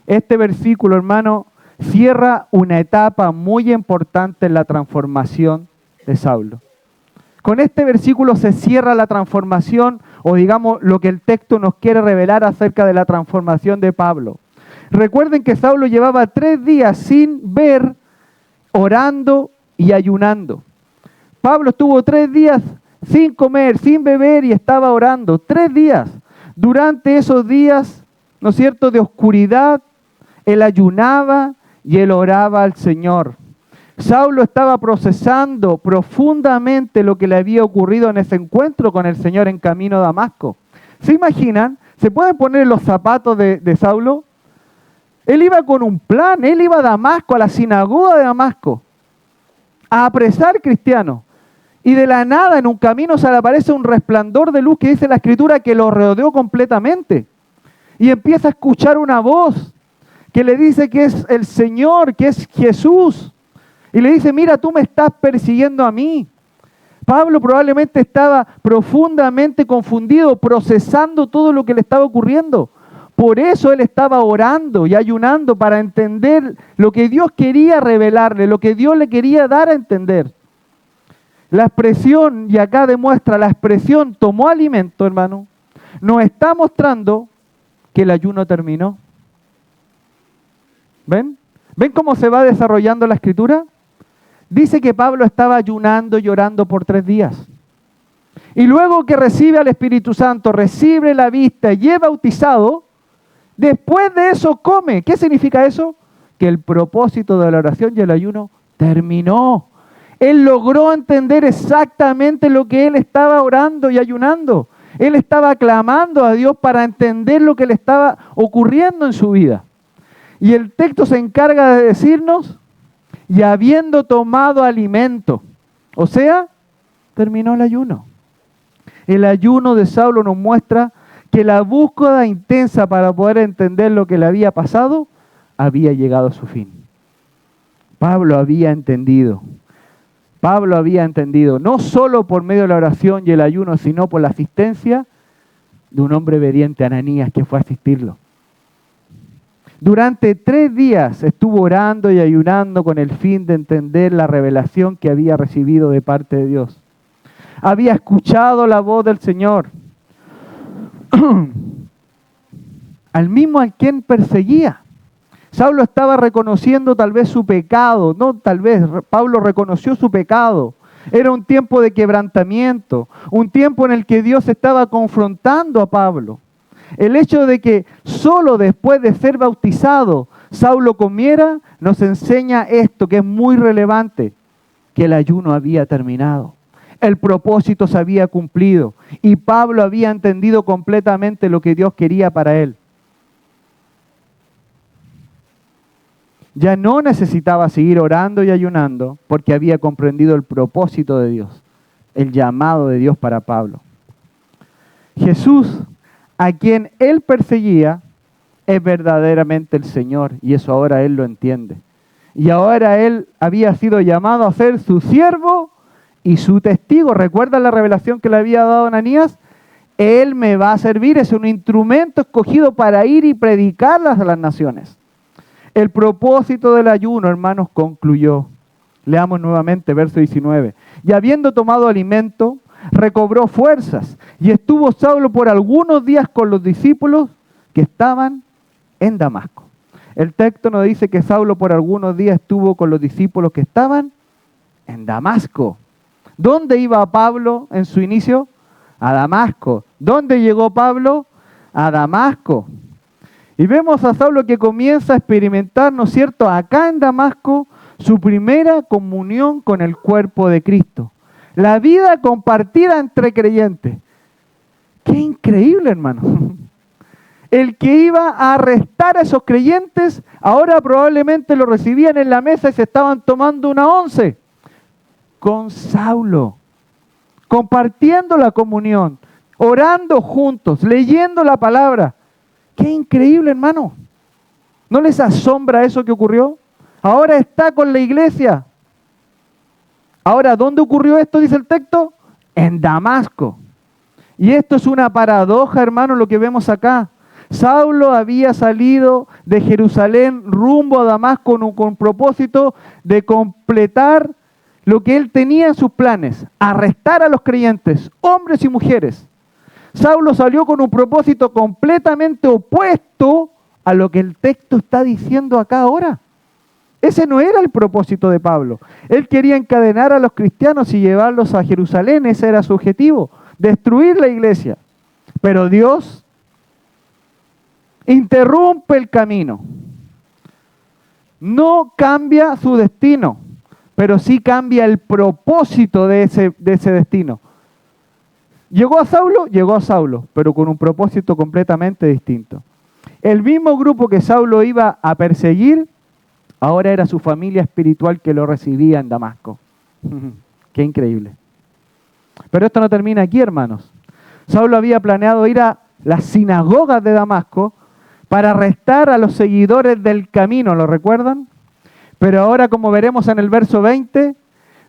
Este versículo, hermano, cierra una etapa muy importante en la transformación de Saulo. Con este versículo se cierra la transformación, o digamos lo que el texto nos quiere revelar acerca de la transformación de Pablo. Recuerden que Saulo llevaba 3 días sin ver, orando y ayunando. Pablo estuvo 3 días sin comer, sin beber y estaba orando. 3 días. Durante esos días, ¿no es cierto?, de oscuridad, él ayunaba y él oraba al Señor. Saulo estaba procesando profundamente lo que le había ocurrido en ese encuentro con el Señor en camino a Damasco. ¿Se imaginan? ¿Se pueden poner los zapatos de Saulo? Él iba con un plan, él iba a Damasco, a la sinagoga de Damasco, a apresar cristianos. Y de la nada en un camino se le aparece un resplandor de luz que dice la Escritura que lo rodeó completamente. Y empieza a escuchar una voz que le dice que es el Señor, que es Jesús. Y le dice, mira, tú me estás persiguiendo a mí. Pablo probablemente estaba profundamente confundido, procesando todo lo que le estaba ocurriendo. Por eso él estaba orando y ayunando para entender lo que Dios quería revelarle, lo que Dios le quería dar a entender. La expresión, y acá demuestra la expresión, tomó alimento, hermano, nos está mostrando que el ayuno terminó. ¿Ven? ¿Ven cómo se va desarrollando la Escritura? Dice que Pablo estaba ayunando y orando por 3 días. Y luego que recibe al Espíritu Santo, recibe la vista y es bautizado, después de eso come. ¿Qué significa eso? Que el propósito de la oración y el ayuno terminó. Él logró entender exactamente lo que él estaba orando y ayunando. Él estaba clamando a Dios para entender lo que le estaba ocurriendo en su vida. Y el texto se encarga de decirnos, y habiendo tomado alimento, o sea, terminó el ayuno. El ayuno de Saulo nos muestra que la búsqueda intensa para poder entender lo que le había pasado había llegado a su fin. Pablo había entendido, no solo por medio de la oración y el ayuno, sino por la asistencia de un hombre obediente, Ananías, que fue a asistirlo. Durante 3 días estuvo orando y ayunando con el fin de entender la revelación que había recibido de parte de Dios. Había escuchado la voz del Señor, al mismo al quien perseguía. Saulo estaba reconociendo tal vez su pecado, Pablo reconoció su pecado. Era un tiempo de quebrantamiento, un tiempo en el que Dios estaba confrontando a Pablo. El hecho de que solo después de ser bautizado Saulo comiera, nos enseña esto que es muy relevante, que el ayuno había terminado. El propósito se había cumplido y Pablo había entendido completamente lo que Dios quería para él. Ya no necesitaba seguir orando y ayunando porque había comprendido el propósito de Dios, el llamado de Dios para Pablo. Jesús, a quien él perseguía, es verdaderamente el Señor, y eso ahora él lo entiende. Y ahora él había sido llamado a ser su siervo y su testigo. ¿Recuerdan la revelación que le había dado Ananías? Él me va a servir, es un instrumento escogido para ir y predicarlas a las naciones. El propósito del ayuno, hermanos, concluyó. Leamos nuevamente verso 19. Y habiendo tomado alimento, recobró fuerzas y estuvo Saulo por algunos días con los discípulos que estaban en Damasco. El texto nos dice que Saulo por algunos días estuvo con los discípulos que estaban en Damasco. ¿Dónde iba Pablo en su inicio? A Damasco. ¿Dónde llegó Pablo? A Damasco. Y vemos a Saulo que comienza a experimentar, ¿no es cierto?, acá en Damasco, su primera comunión con el cuerpo de Cristo. La vida compartida entre creyentes. ¡Qué increíble, hermano! El que iba a arrestar a esos creyentes, ahora probablemente lo recibían en la mesa y se estaban tomando una once con Saulo, compartiendo la comunión, orando juntos, leyendo la palabra. ¡Qué increíble, hermano! ¿No les asombra eso que ocurrió? Ahora está con la iglesia. Ahora, ¿dónde ocurrió esto, dice el texto? En Damasco. Y esto es una paradoja, hermano, lo que vemos acá. Saulo había salido de Jerusalén rumbo a Damasco con propósito de completar lo que él tenía en sus planes, arrestar a los creyentes, hombres y mujeres. Saulo salió con un propósito completamente opuesto a lo que el texto está diciendo acá ahora. Ese no era el propósito de Pablo. Él quería encadenar a los cristianos y llevarlos a Jerusalén, ese era su objetivo, destruir la iglesia. Pero Dios interrumpe el camino. No cambia su destino, pero sí cambia el propósito de ese destino. Llegó a Saulo, pero con un propósito completamente distinto. El mismo grupo que Saulo iba a perseguir, ahora era su familia espiritual que lo recibía en Damasco. Qué increíble. Pero esto no termina aquí, hermanos. Saulo había planeado ir a las sinagogas de Damasco para arrestar a los seguidores del camino, ¿lo recuerdan? Pero ahora, como veremos en el verso 20,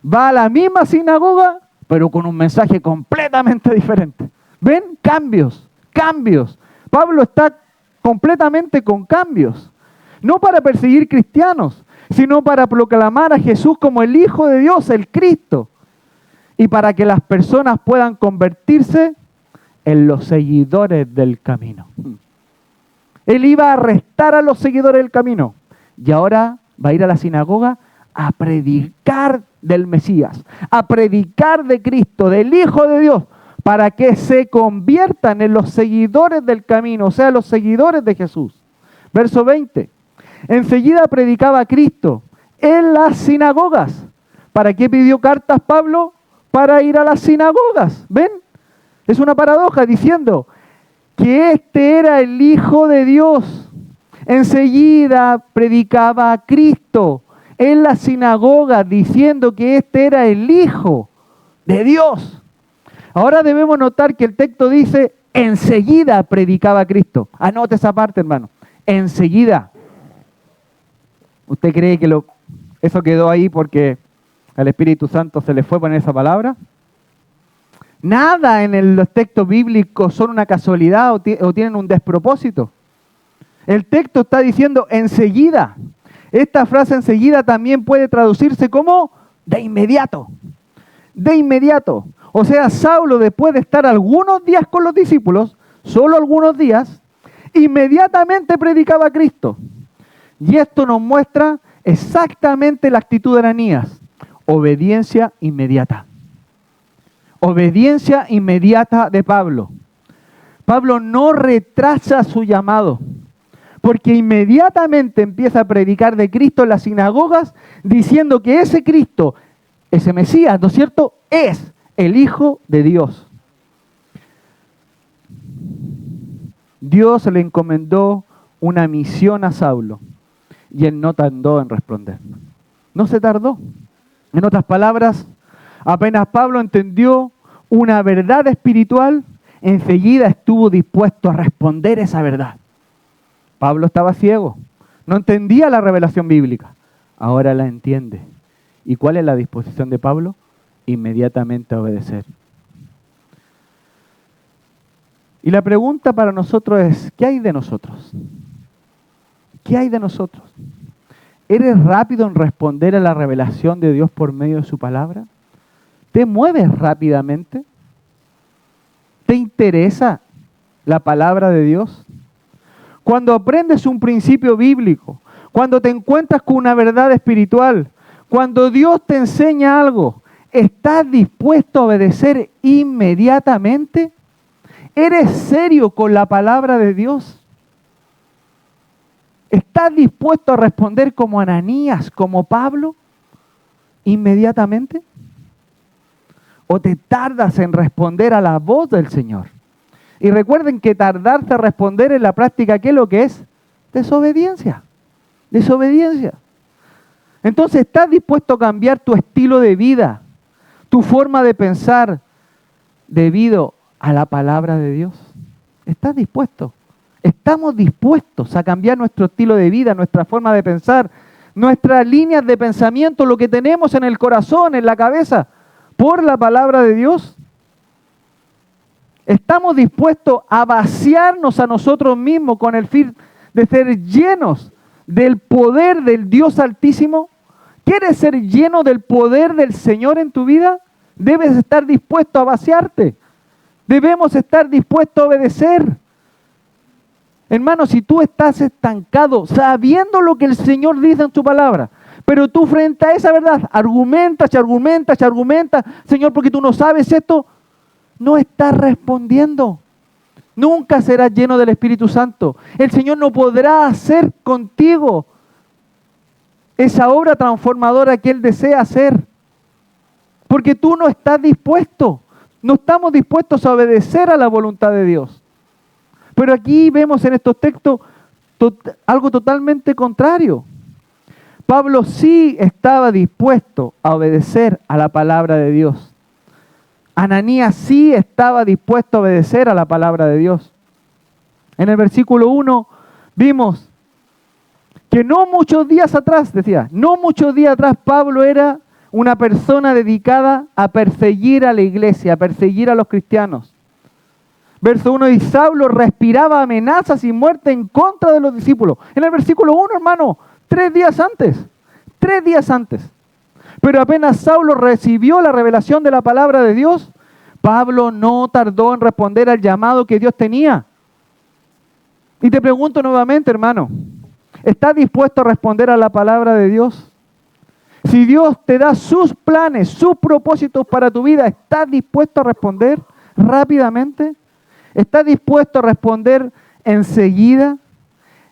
va a la misma sinagoga, pero con un mensaje completamente diferente. ¿Ven? Cambios. Pablo está completamente con cambios. No para perseguir cristianos, sino para proclamar a Jesús como el Hijo de Dios, el Cristo. Y para que las personas puedan convertirse en los seguidores del camino. Él iba a arrestar a los seguidores del camino. Y ahora va a ir a la sinagoga a predicar del Mesías, a predicar de Cristo, del Hijo de Dios, para que se conviertan en los seguidores del camino, o sea, los seguidores de Jesús. Verso 20. Enseguida predicaba a Cristo en las sinagogas. ¿Para qué pidió cartas Pablo? Para ir a las sinagogas. ¿Ven? Es una paradoja diciendo que este era el Hijo de Dios. Enseguida predicaba a Cristo en la sinagoga diciendo que este era el Hijo de Dios. Ahora debemos notar que el texto dice enseguida predicaba a Cristo. Anote esa parte, hermano. Enseguida. ¿Usted cree que eso quedó ahí porque al Espíritu Santo se le fue poner esa palabra? Nada en los textos bíblicos son una casualidad o tienen un despropósito. El texto está diciendo enseguida. Esta frase enseguida también puede traducirse como de inmediato. De inmediato. O sea, Saulo, después de estar algunos días con los discípulos, solo algunos días, inmediatamente predicaba a Cristo. Y esto nos muestra exactamente la actitud de Ananías. Obediencia inmediata. Obediencia inmediata de Pablo. Pablo no retrasa su llamado, porque inmediatamente empieza a predicar de Cristo en las sinagogas, diciendo que ese Cristo, ese Mesías, ¿no es cierto?, es el Hijo de Dios. Dios le encomendó una misión a Saulo y él no tardó en responder. No se tardó. En otras palabras, apenas Pablo entendió una verdad espiritual, enseguida estuvo dispuesto a responder esa verdad. Pablo estaba ciego, no entendía la revelación bíblica, ahora la entiende. ¿Y cuál es la disposición de Pablo? Inmediatamente a obedecer. Y la pregunta para nosotros es, ¿qué hay de nosotros? ¿Qué hay de nosotros? ¿Eres rápido en responder a la revelación de Dios por medio de su palabra? ¿Te mueves rápidamente? ¿Te interesa la palabra de Dios? cuando aprendes un principio bíblico, cuando te encuentras con una verdad espiritual, cuando Dios te enseña algo, ¿estás dispuesto a obedecer inmediatamente? ¿Eres serio con la palabra de Dios? ¿Estás dispuesto a responder como Ananías, como Pablo, inmediatamente? ¿O te tardas en responder a la voz del Señor? Y recuerden que tardarse a responder en la práctica, ¿qué es lo que es? Desobediencia. Desobediencia. Entonces, ¿estás dispuesto a cambiar tu estilo de vida, tu forma de pensar debido a la palabra de Dios? ¿Estás dispuesto? ¿Estamos dispuestos a cambiar nuestro estilo de vida, nuestra forma de pensar, nuestras líneas de pensamiento, lo que tenemos en el corazón, en la cabeza, por la palabra de Dios? ¿Estamos dispuestos a vaciarnos a nosotros mismos con el fin de ser llenos del poder del Dios Altísimo? ¿Quieres ser lleno del poder del Señor en tu vida? Debes estar dispuesto a vaciarte. Debemos estar dispuestos a obedecer. Hermano, si tú estás estancado, sabiendo lo que el Señor dice en su palabra, pero tú frente a esa verdad argumentas, Señor, porque tú no sabes esto, no estás respondiendo. Nunca serás lleno del Espíritu Santo. El Señor no podrá hacer contigo esa obra transformadora que Él desea hacer, porque tú no estás dispuesto. No estamos dispuestos a obedecer a la voluntad de Dios. Pero aquí vemos en estos textos algo totalmente contrario. Pablo sí estaba dispuesto a obedecer a la palabra de Dios. Ananías sí estaba dispuesto a obedecer a la palabra de Dios. En el versículo 1 vimos que no muchos días atrás Pablo era una persona dedicada a perseguir a la iglesia, a perseguir a los cristianos. Verso 1, y Saulo respiraba amenazas y muerte en contra de los discípulos. En el versículo 1, hermano, 3 días antes. Pero apenas Saulo recibió la revelación de la palabra de Dios, Pablo no tardó en responder al llamado que Dios tenía. Y te pregunto nuevamente, hermano, ¿estás dispuesto a responder a la palabra de Dios? Si Dios te da sus planes, sus propósitos para tu vida, ¿estás dispuesto a responder rápidamente? ¿Estás dispuesto a responder enseguida?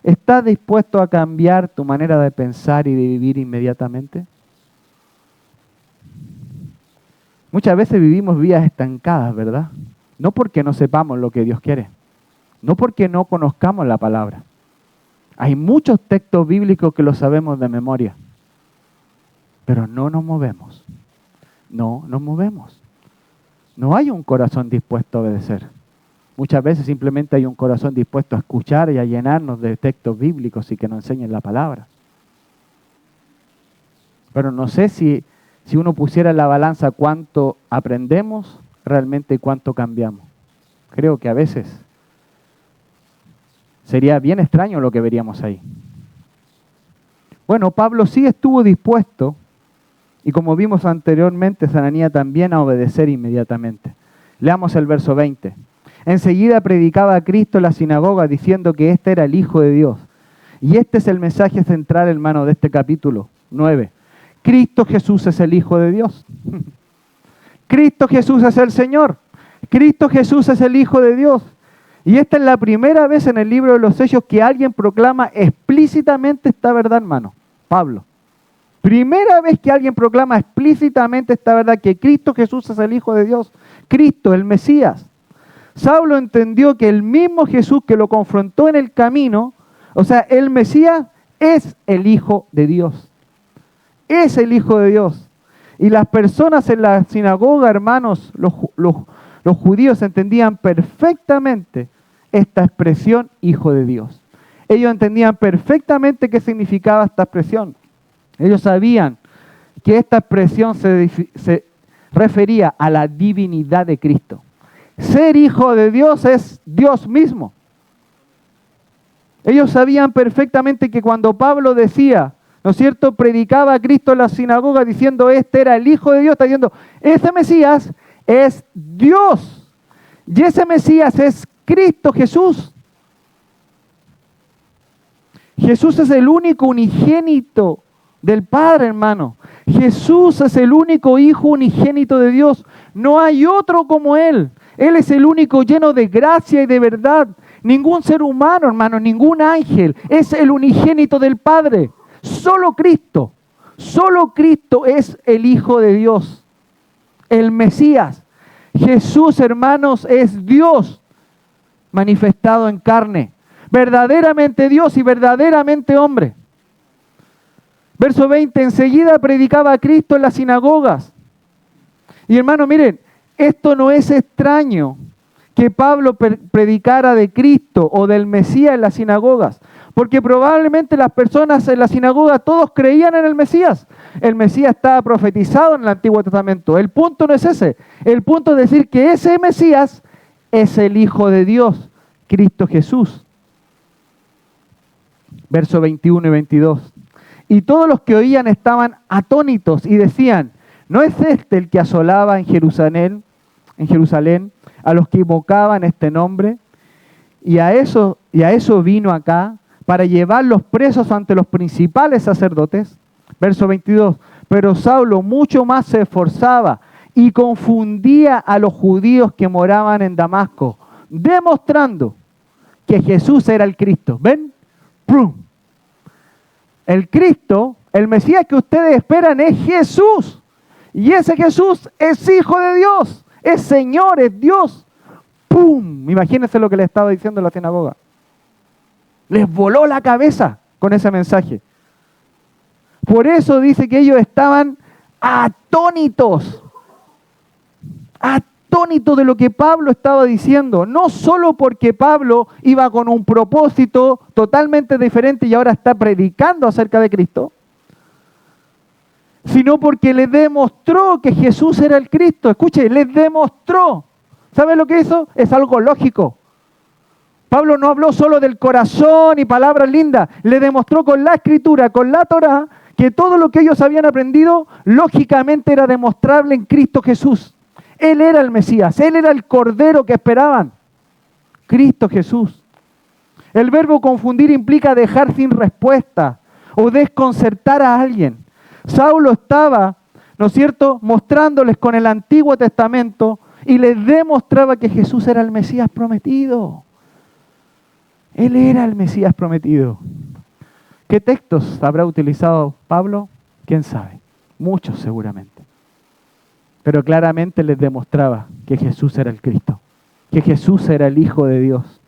¿Estás dispuesto a cambiar tu manera de pensar y de vivir inmediatamente? Muchas veces vivimos vidas estancadas, ¿verdad? No porque no sepamos lo que Dios quiere, no porque no conozcamos la palabra. Hay muchos textos bíblicos que los sabemos de memoria, pero no nos movemos. No nos movemos. No hay un corazón dispuesto a obedecer. Muchas veces simplemente hay un corazón dispuesto a escuchar y a llenarnos de textos bíblicos y que nos enseñen la palabra. Pero no sé si uno pusiera en la balanza cuánto aprendemos realmente y cuánto cambiamos. Creo que a veces sería bien extraño lo que veríamos ahí. Bueno, Pablo sí estuvo dispuesto, y como vimos anteriormente, Ananías también, a obedecer inmediatamente. Leamos el verso 20. Enseguida predicaba a Cristo en la sinagoga diciendo que este era el Hijo de Dios. Y este es el mensaje central, hermano, de este capítulo 9. Cristo Jesús es el Hijo de Dios. Cristo Jesús es el Señor. Cristo Jesús es el Hijo de Dios. Y esta es la primera vez en el libro de los Hechos que alguien proclama explícitamente esta verdad, hermano. Pablo. Primera vez que alguien proclama explícitamente esta verdad, que Cristo Jesús es el Hijo de Dios. Cristo, el Mesías. Saulo entendió que el mismo Jesús que lo confrontó en el camino, o sea, el Mesías es el Hijo de Dios. Es el Hijo de Dios. Y las personas en la sinagoga, hermanos, los judíos entendían perfectamente esta expresión Hijo de Dios. Ellos entendían perfectamente qué significaba esta expresión. Ellos sabían que esta expresión se refería a la divinidad de Cristo. Ser hijo de Dios es Dios mismo. Ellos sabían perfectamente que cuando Pablo decía, ¿no es cierto?, predicaba a Cristo en la sinagoga diciendo este era el Hijo de Dios, está diciendo, ese Mesías es Dios. Y ese Mesías es Cristo Jesús. Jesús es el único unigénito del Padre, hermano. Jesús es el único Hijo unigénito de Dios. No hay otro como Él. Él es el único lleno de gracia y de verdad. Ningún ser humano, hermano, ningún ángel es el unigénito del Padre. Solo Cristo es el Hijo de Dios, el Mesías. Jesús, hermanos, es Dios manifestado en carne. Verdaderamente Dios y verdaderamente hombre. Verso 20, enseguida predicaba a Cristo en las sinagogas. Y hermano, miren, esto no es extraño que Pablo predicara de Cristo o del Mesías en las sinagogas, porque probablemente las personas en la sinagoga todos creían en el Mesías. El Mesías estaba profetizado en el Antiguo Testamento. El punto no es ese. El punto es decir que ese Mesías es el Hijo de Dios, Cristo Jesús. Versos 21 y 22. Y todos los que oían estaban atónitos y decían, ¿no es este el que asolaba en Jerusalén, a los que invocaban este nombre? Y a eso vino acá, para llevarlos presos ante los principales sacerdotes. Verso 22. Pero Saulo mucho más se esforzaba y confundía a los judíos que moraban en Damasco, demostrando que Jesús era el Cristo. ¿Ven? ¡Prum! El Cristo, el Mesías que ustedes esperan es Jesús. Y ese Jesús es Hijo de Dios, es Señor, es Dios. ¡Pum! Imagínense lo que le estaba diciendo en la sinagoga. Les voló la cabeza con ese mensaje. Por eso dice que ellos estaban atónitos. Atónitos de lo que Pablo estaba diciendo. No solo porque Pablo iba con un propósito totalmente diferente y ahora está predicando acerca de Cristo, sino porque les demostró que Jesús era el Cristo. Escuche, les demostró. ¿Sabe lo que hizo? Es algo lógico. Pablo no habló solo del corazón y palabras lindas. Le demostró con la Escritura, con la Torá, que todo lo que ellos habían aprendido, lógicamente era demostrable en Cristo Jesús. Él era el Mesías, Él era el Cordero que esperaban. Cristo Jesús. El verbo confundir implica dejar sin respuesta o desconcertar a alguien. Saulo estaba, ¿no es cierto?, mostrándoles con el Antiguo Testamento y les demostraba que Jesús era el Mesías prometido. Él era el Mesías prometido. ¿Qué textos habrá utilizado Pablo? ¿Quién sabe? Muchos seguramente. Pero claramente les demostraba que Jesús era el Cristo, que Jesús era el Hijo de Dios.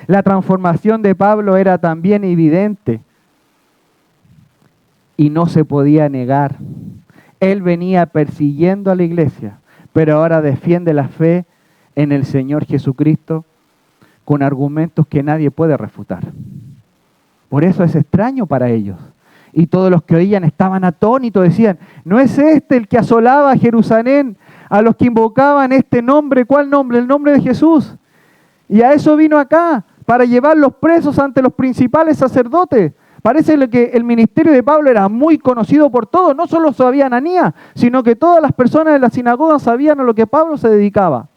La transformación de Pablo era también evidente y no se podía negar. Él venía persiguiendo a la iglesia, pero ahora defiende la fe en el Señor Jesucristo con argumentos que nadie puede refutar. Por eso es extraño para ellos. Y todos los que oían estaban atónitos, decían, ¿no es este el que asolaba a Jerusalén, a los que invocaban este nombre? ¿Cuál nombre? El nombre de Jesús. Y a eso vino acá, para llevarlos presos ante los principales sacerdotes. Parece que el ministerio de Pablo era muy conocido por todos. No solo sabía Ananías, sino que todas las personas de la sinagoga sabían a lo que Pablo se dedicaba.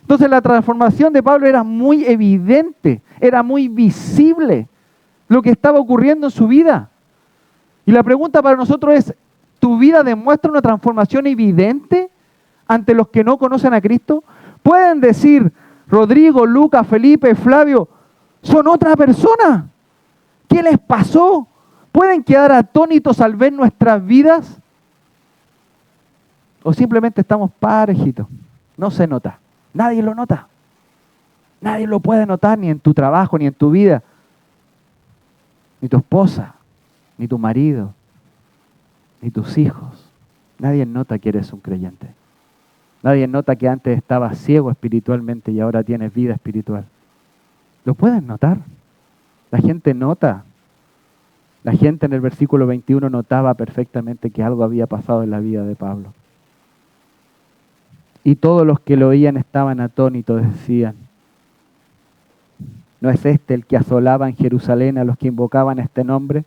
Entonces la transformación de Pablo era muy evidente, era muy visible lo que estaba ocurriendo en su vida. Y la pregunta para nosotros es, ¿tu vida demuestra una transformación evidente ante los que no conocen a Cristo? Pueden decir, Rodrigo, Lucas, Felipe, Flavio, son otra persona. ¿Qué les pasó? ¿Pueden quedar atónitos al ver nuestras vidas? ¿O simplemente estamos parejitos? No se nota. Nadie lo nota. Nadie lo puede notar ni en tu trabajo, ni en tu vida. Ni tu esposa, ni tu marido, ni tus hijos. Nadie nota que eres un creyente. Nadie nota que antes estabas ciego espiritualmente y ahora tienes vida espiritual. ¿Lo pueden notar? La gente nota. La gente en el versículo 21 notaba perfectamente que algo había pasado en la vida de Pablo. Y todos los que lo oían estaban atónitos, decían, ¿no es este el que asolaba en Jerusalén a los que invocaban este nombre?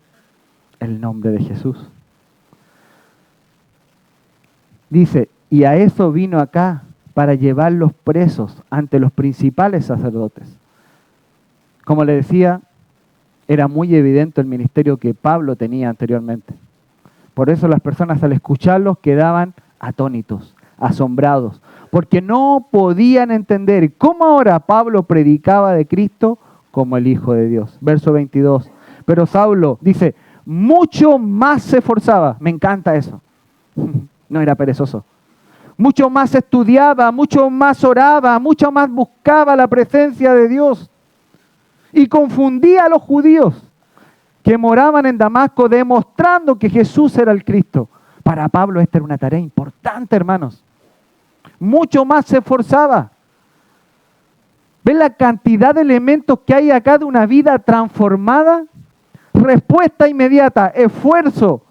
El nombre de Jesús. Dice, y a eso vino acá, para llevarlos presos ante los principales sacerdotes. Como le decía, era muy evidente el ministerio que Pablo tenía anteriormente. Por eso las personas al escucharlos quedaban atónitos, asombrados, porque no podían entender cómo ahora Pablo predicaba de Cristo como el Hijo de Dios. Verso 22. Pero Saulo dice, mucho más se esforzaba. Me encanta eso. No era perezoso. Mucho más estudiaba, mucho más oraba, mucho más buscaba la presencia de Dios. Y confundía a los judíos que moraban en Damasco, demostrando que Jesús era el Cristo. Para Pablo esta era una tarea importante, hermanos. Mucho más se esforzaba. ¿Ven la cantidad de elementos que hay acá de una vida transformada? Respuesta inmediata, esfuerzo.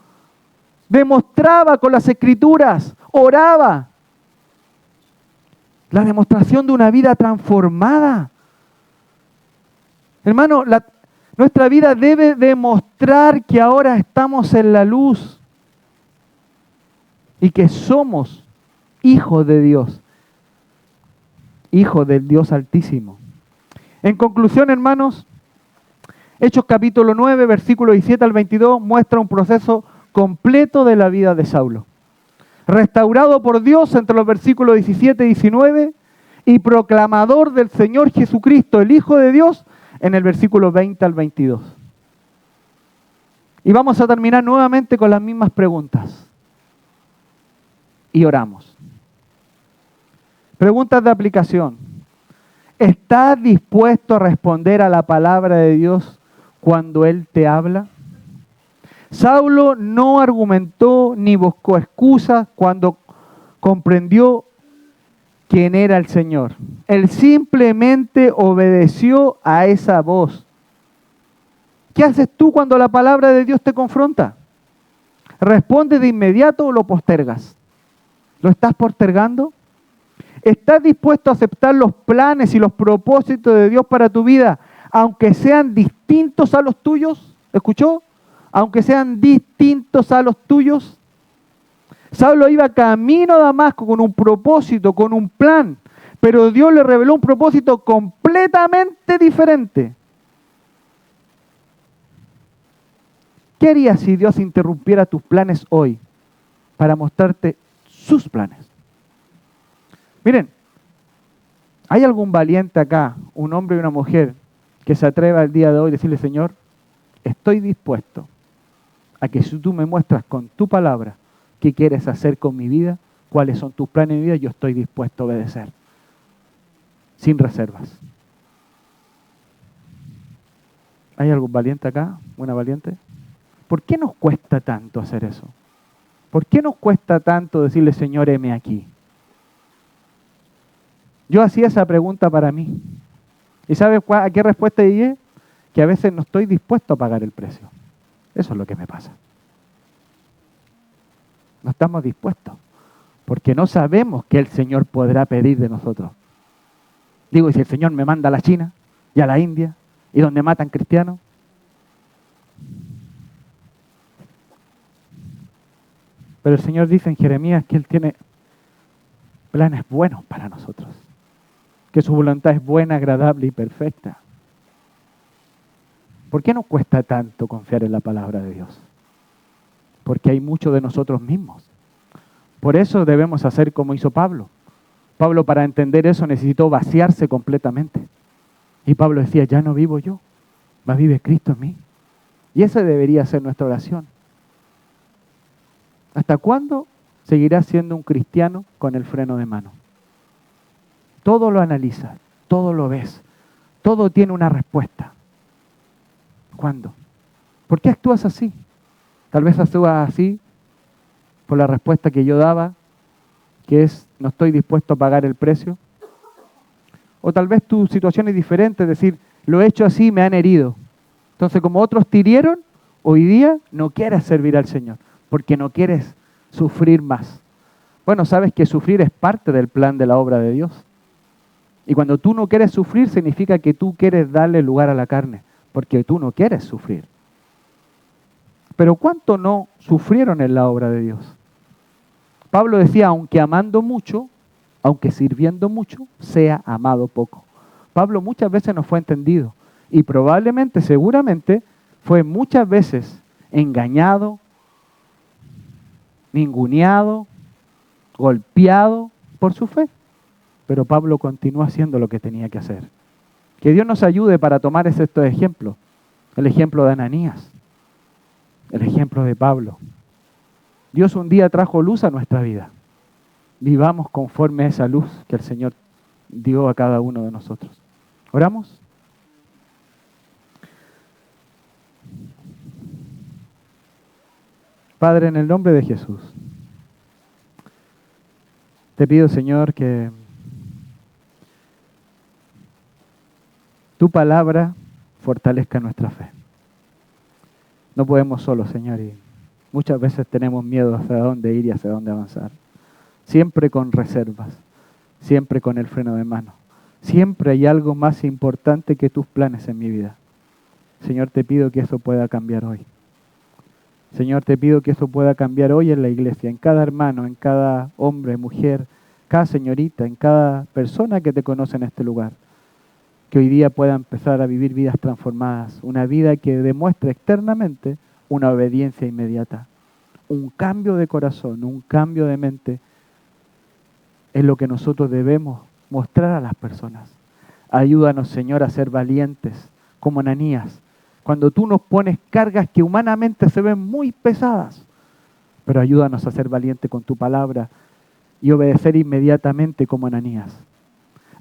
Demostraba con las escrituras, oraba. La demostración de una vida transformada. Hermano, nuestra vida debe demostrar que ahora estamos en la luz y que somos hijos de Dios, hijos del Dios Altísimo. En conclusión, hermanos, Hechos capítulo 9, versículos 17 al 22, muestra un proceso completo de la vida de Saulo. Restaurado por Dios entre los versículos 17 y 19 y proclamador del Señor Jesucristo, el Hijo de Dios, en el versículo 20 al 22. Y vamos a terminar nuevamente con las mismas preguntas. Y oramos. Preguntas de aplicación. ¿Estás dispuesto a responder a la palabra de Dios cuando Él te habla? Saulo no argumentó ni buscó excusas cuando comprendió quién era el Señor. Él simplemente obedeció a esa voz. ¿Qué haces tú cuando la palabra de Dios te confronta? ¿Respondes de inmediato o lo postergas? ¿Lo estás postergando? ¿Estás dispuesto a aceptar los planes y los propósitos de Dios para tu vida, aunque sean distintos a los tuyos? ¿Escuchó? Aunque sean distintos a los tuyos. Saulo iba camino a Damasco con un propósito, con un plan, pero Dios le reveló un propósito completamente diferente. ¿Qué harías si Dios interrumpiera tus planes hoy para mostrarte sus planes? Miren, ¿hay algún valiente acá, un hombre y una mujer, que se atreva el día de hoy a decirle, Señor, estoy dispuesto a que si tú me muestras con tu palabra qué quieres hacer con mi vida, cuáles son tus planes de mi vida, yo estoy dispuesto a obedecer, sin reservas? ¿Hay algún valiente acá? ¿Una valiente? ¿Por qué nos cuesta tanto hacer eso? ¿Por qué nos cuesta tanto decirle, Señor, heme aquí? Yo hacía esa pregunta para mí. ¿Y sabes a qué respuesta llegué? Que a veces no estoy dispuesto a pagar el precio. Eso es lo que me pasa. No estamos dispuestos, porque no sabemos qué el Señor podrá pedir de nosotros. Digo, ¿y si el Señor me manda a la China y a la India y donde matan cristianos? Pero el Señor dice en Jeremías que Él tiene planes buenos para nosotros, que su voluntad es buena, agradable y perfecta. ¿Por qué nos cuesta tanto confiar en la palabra de Dios? Porque hay mucho de nosotros mismos. Por eso debemos hacer como hizo Pablo. Pablo, para entender eso, necesitó vaciarse completamente. Y Pablo decía, ya no vivo yo, más vive Cristo en mí. Y esa debería ser nuestra oración. ¿Hasta cuándo seguirás siendo un cristiano con el freno de mano? Todo lo analizas, todo lo ves, todo tiene una respuesta. ¿Cuándo? ¿Por qué actúas así? Tal vez actúas así por la respuesta que yo daba, que es, no estoy dispuesto a pagar el precio. O tal vez tu situación es diferente, es decir, lo he hecho así, me han herido. Entonces, como otros te hirieron, hoy día no quieres servir al Señor, porque no quieres sufrir más. Bueno, sabes que sufrir es parte del plan de la obra de Dios. Y cuando tú no quieres sufrir, significa que tú quieres darle lugar a la carne, porque tú no quieres sufrir. Pero ¿cuánto no sufrieron en la obra de Dios? Pablo decía, aunque amando mucho, aunque sirviendo mucho, sea amado poco. Pablo muchas veces no fue entendido. Y probablemente, seguramente, fue muchas veces engañado, ninguneado, golpeado por su fe. Pero Pablo continuó haciendo lo que tenía que hacer. Que Dios nos ayude para tomar estos ejemplos. El ejemplo de Ananías, el ejemplo de Pablo. Dios un día trajo luz a nuestra vida. Vivamos conforme a esa luz que el Señor dio a cada uno de nosotros. ¿Oramos? Padre, en el nombre de Jesús, te pido, Señor, que tu palabra fortalezca nuestra fe. No podemos solos, Señor, y muchas veces tenemos miedo hacia dónde ir y hacia dónde avanzar. Siempre con reservas, siempre con el freno de mano. Siempre hay algo más importante que tus planes en mi vida. Señor, te pido que eso pueda cambiar hoy. Señor, te pido que eso pueda cambiar hoy en la iglesia, en cada hermano, en cada hombre, mujer, cada señorita, en cada persona que te conoce en este lugar. Que hoy día pueda empezar a vivir vidas transformadas, una vida que demuestre externamente una obediencia inmediata, un cambio de corazón, un cambio de mente, es lo que nosotros debemos mostrar a las personas. Ayúdanos, Señor, a ser valientes, como Ananías, cuando tú nos pones cargas que humanamente se ven muy pesadas, pero ayúdanos a ser valientes con tu palabra y obedecer inmediatamente como Ananías.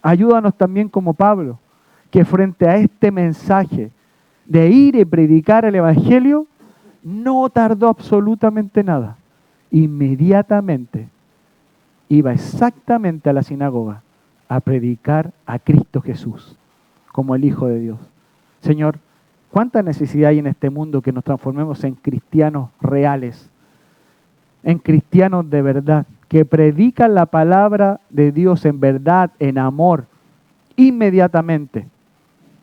Ayúdanos también como Pablo, que frente a este mensaje de ir y predicar el Evangelio, no tardó absolutamente nada. Inmediatamente iba exactamente a la sinagoga a predicar a Cristo Jesús como el Hijo de Dios. Señor, ¿cuánta necesidad hay en este mundo que nos transformemos en cristianos reales, en cristianos de verdad, que predican la palabra de Dios en verdad, en amor, inmediatamente,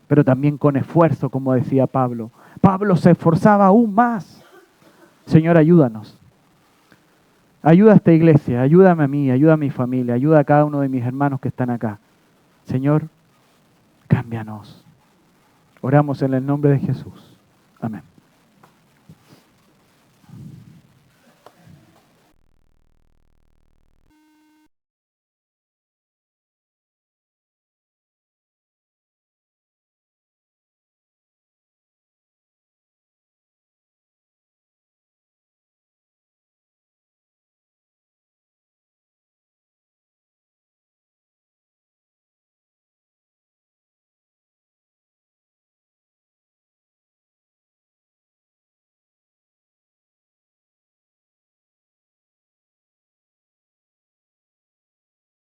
pero también con esfuerzo, como decía Pablo. Pablo se esforzaba aún más. Señor, ayúdanos. Ayuda a esta iglesia, ayúdame a mí, ayuda a mi familia, ayuda a cada uno de mis hermanos que están acá. Señor, cámbianos. Oramos en el nombre de Jesús. Amén.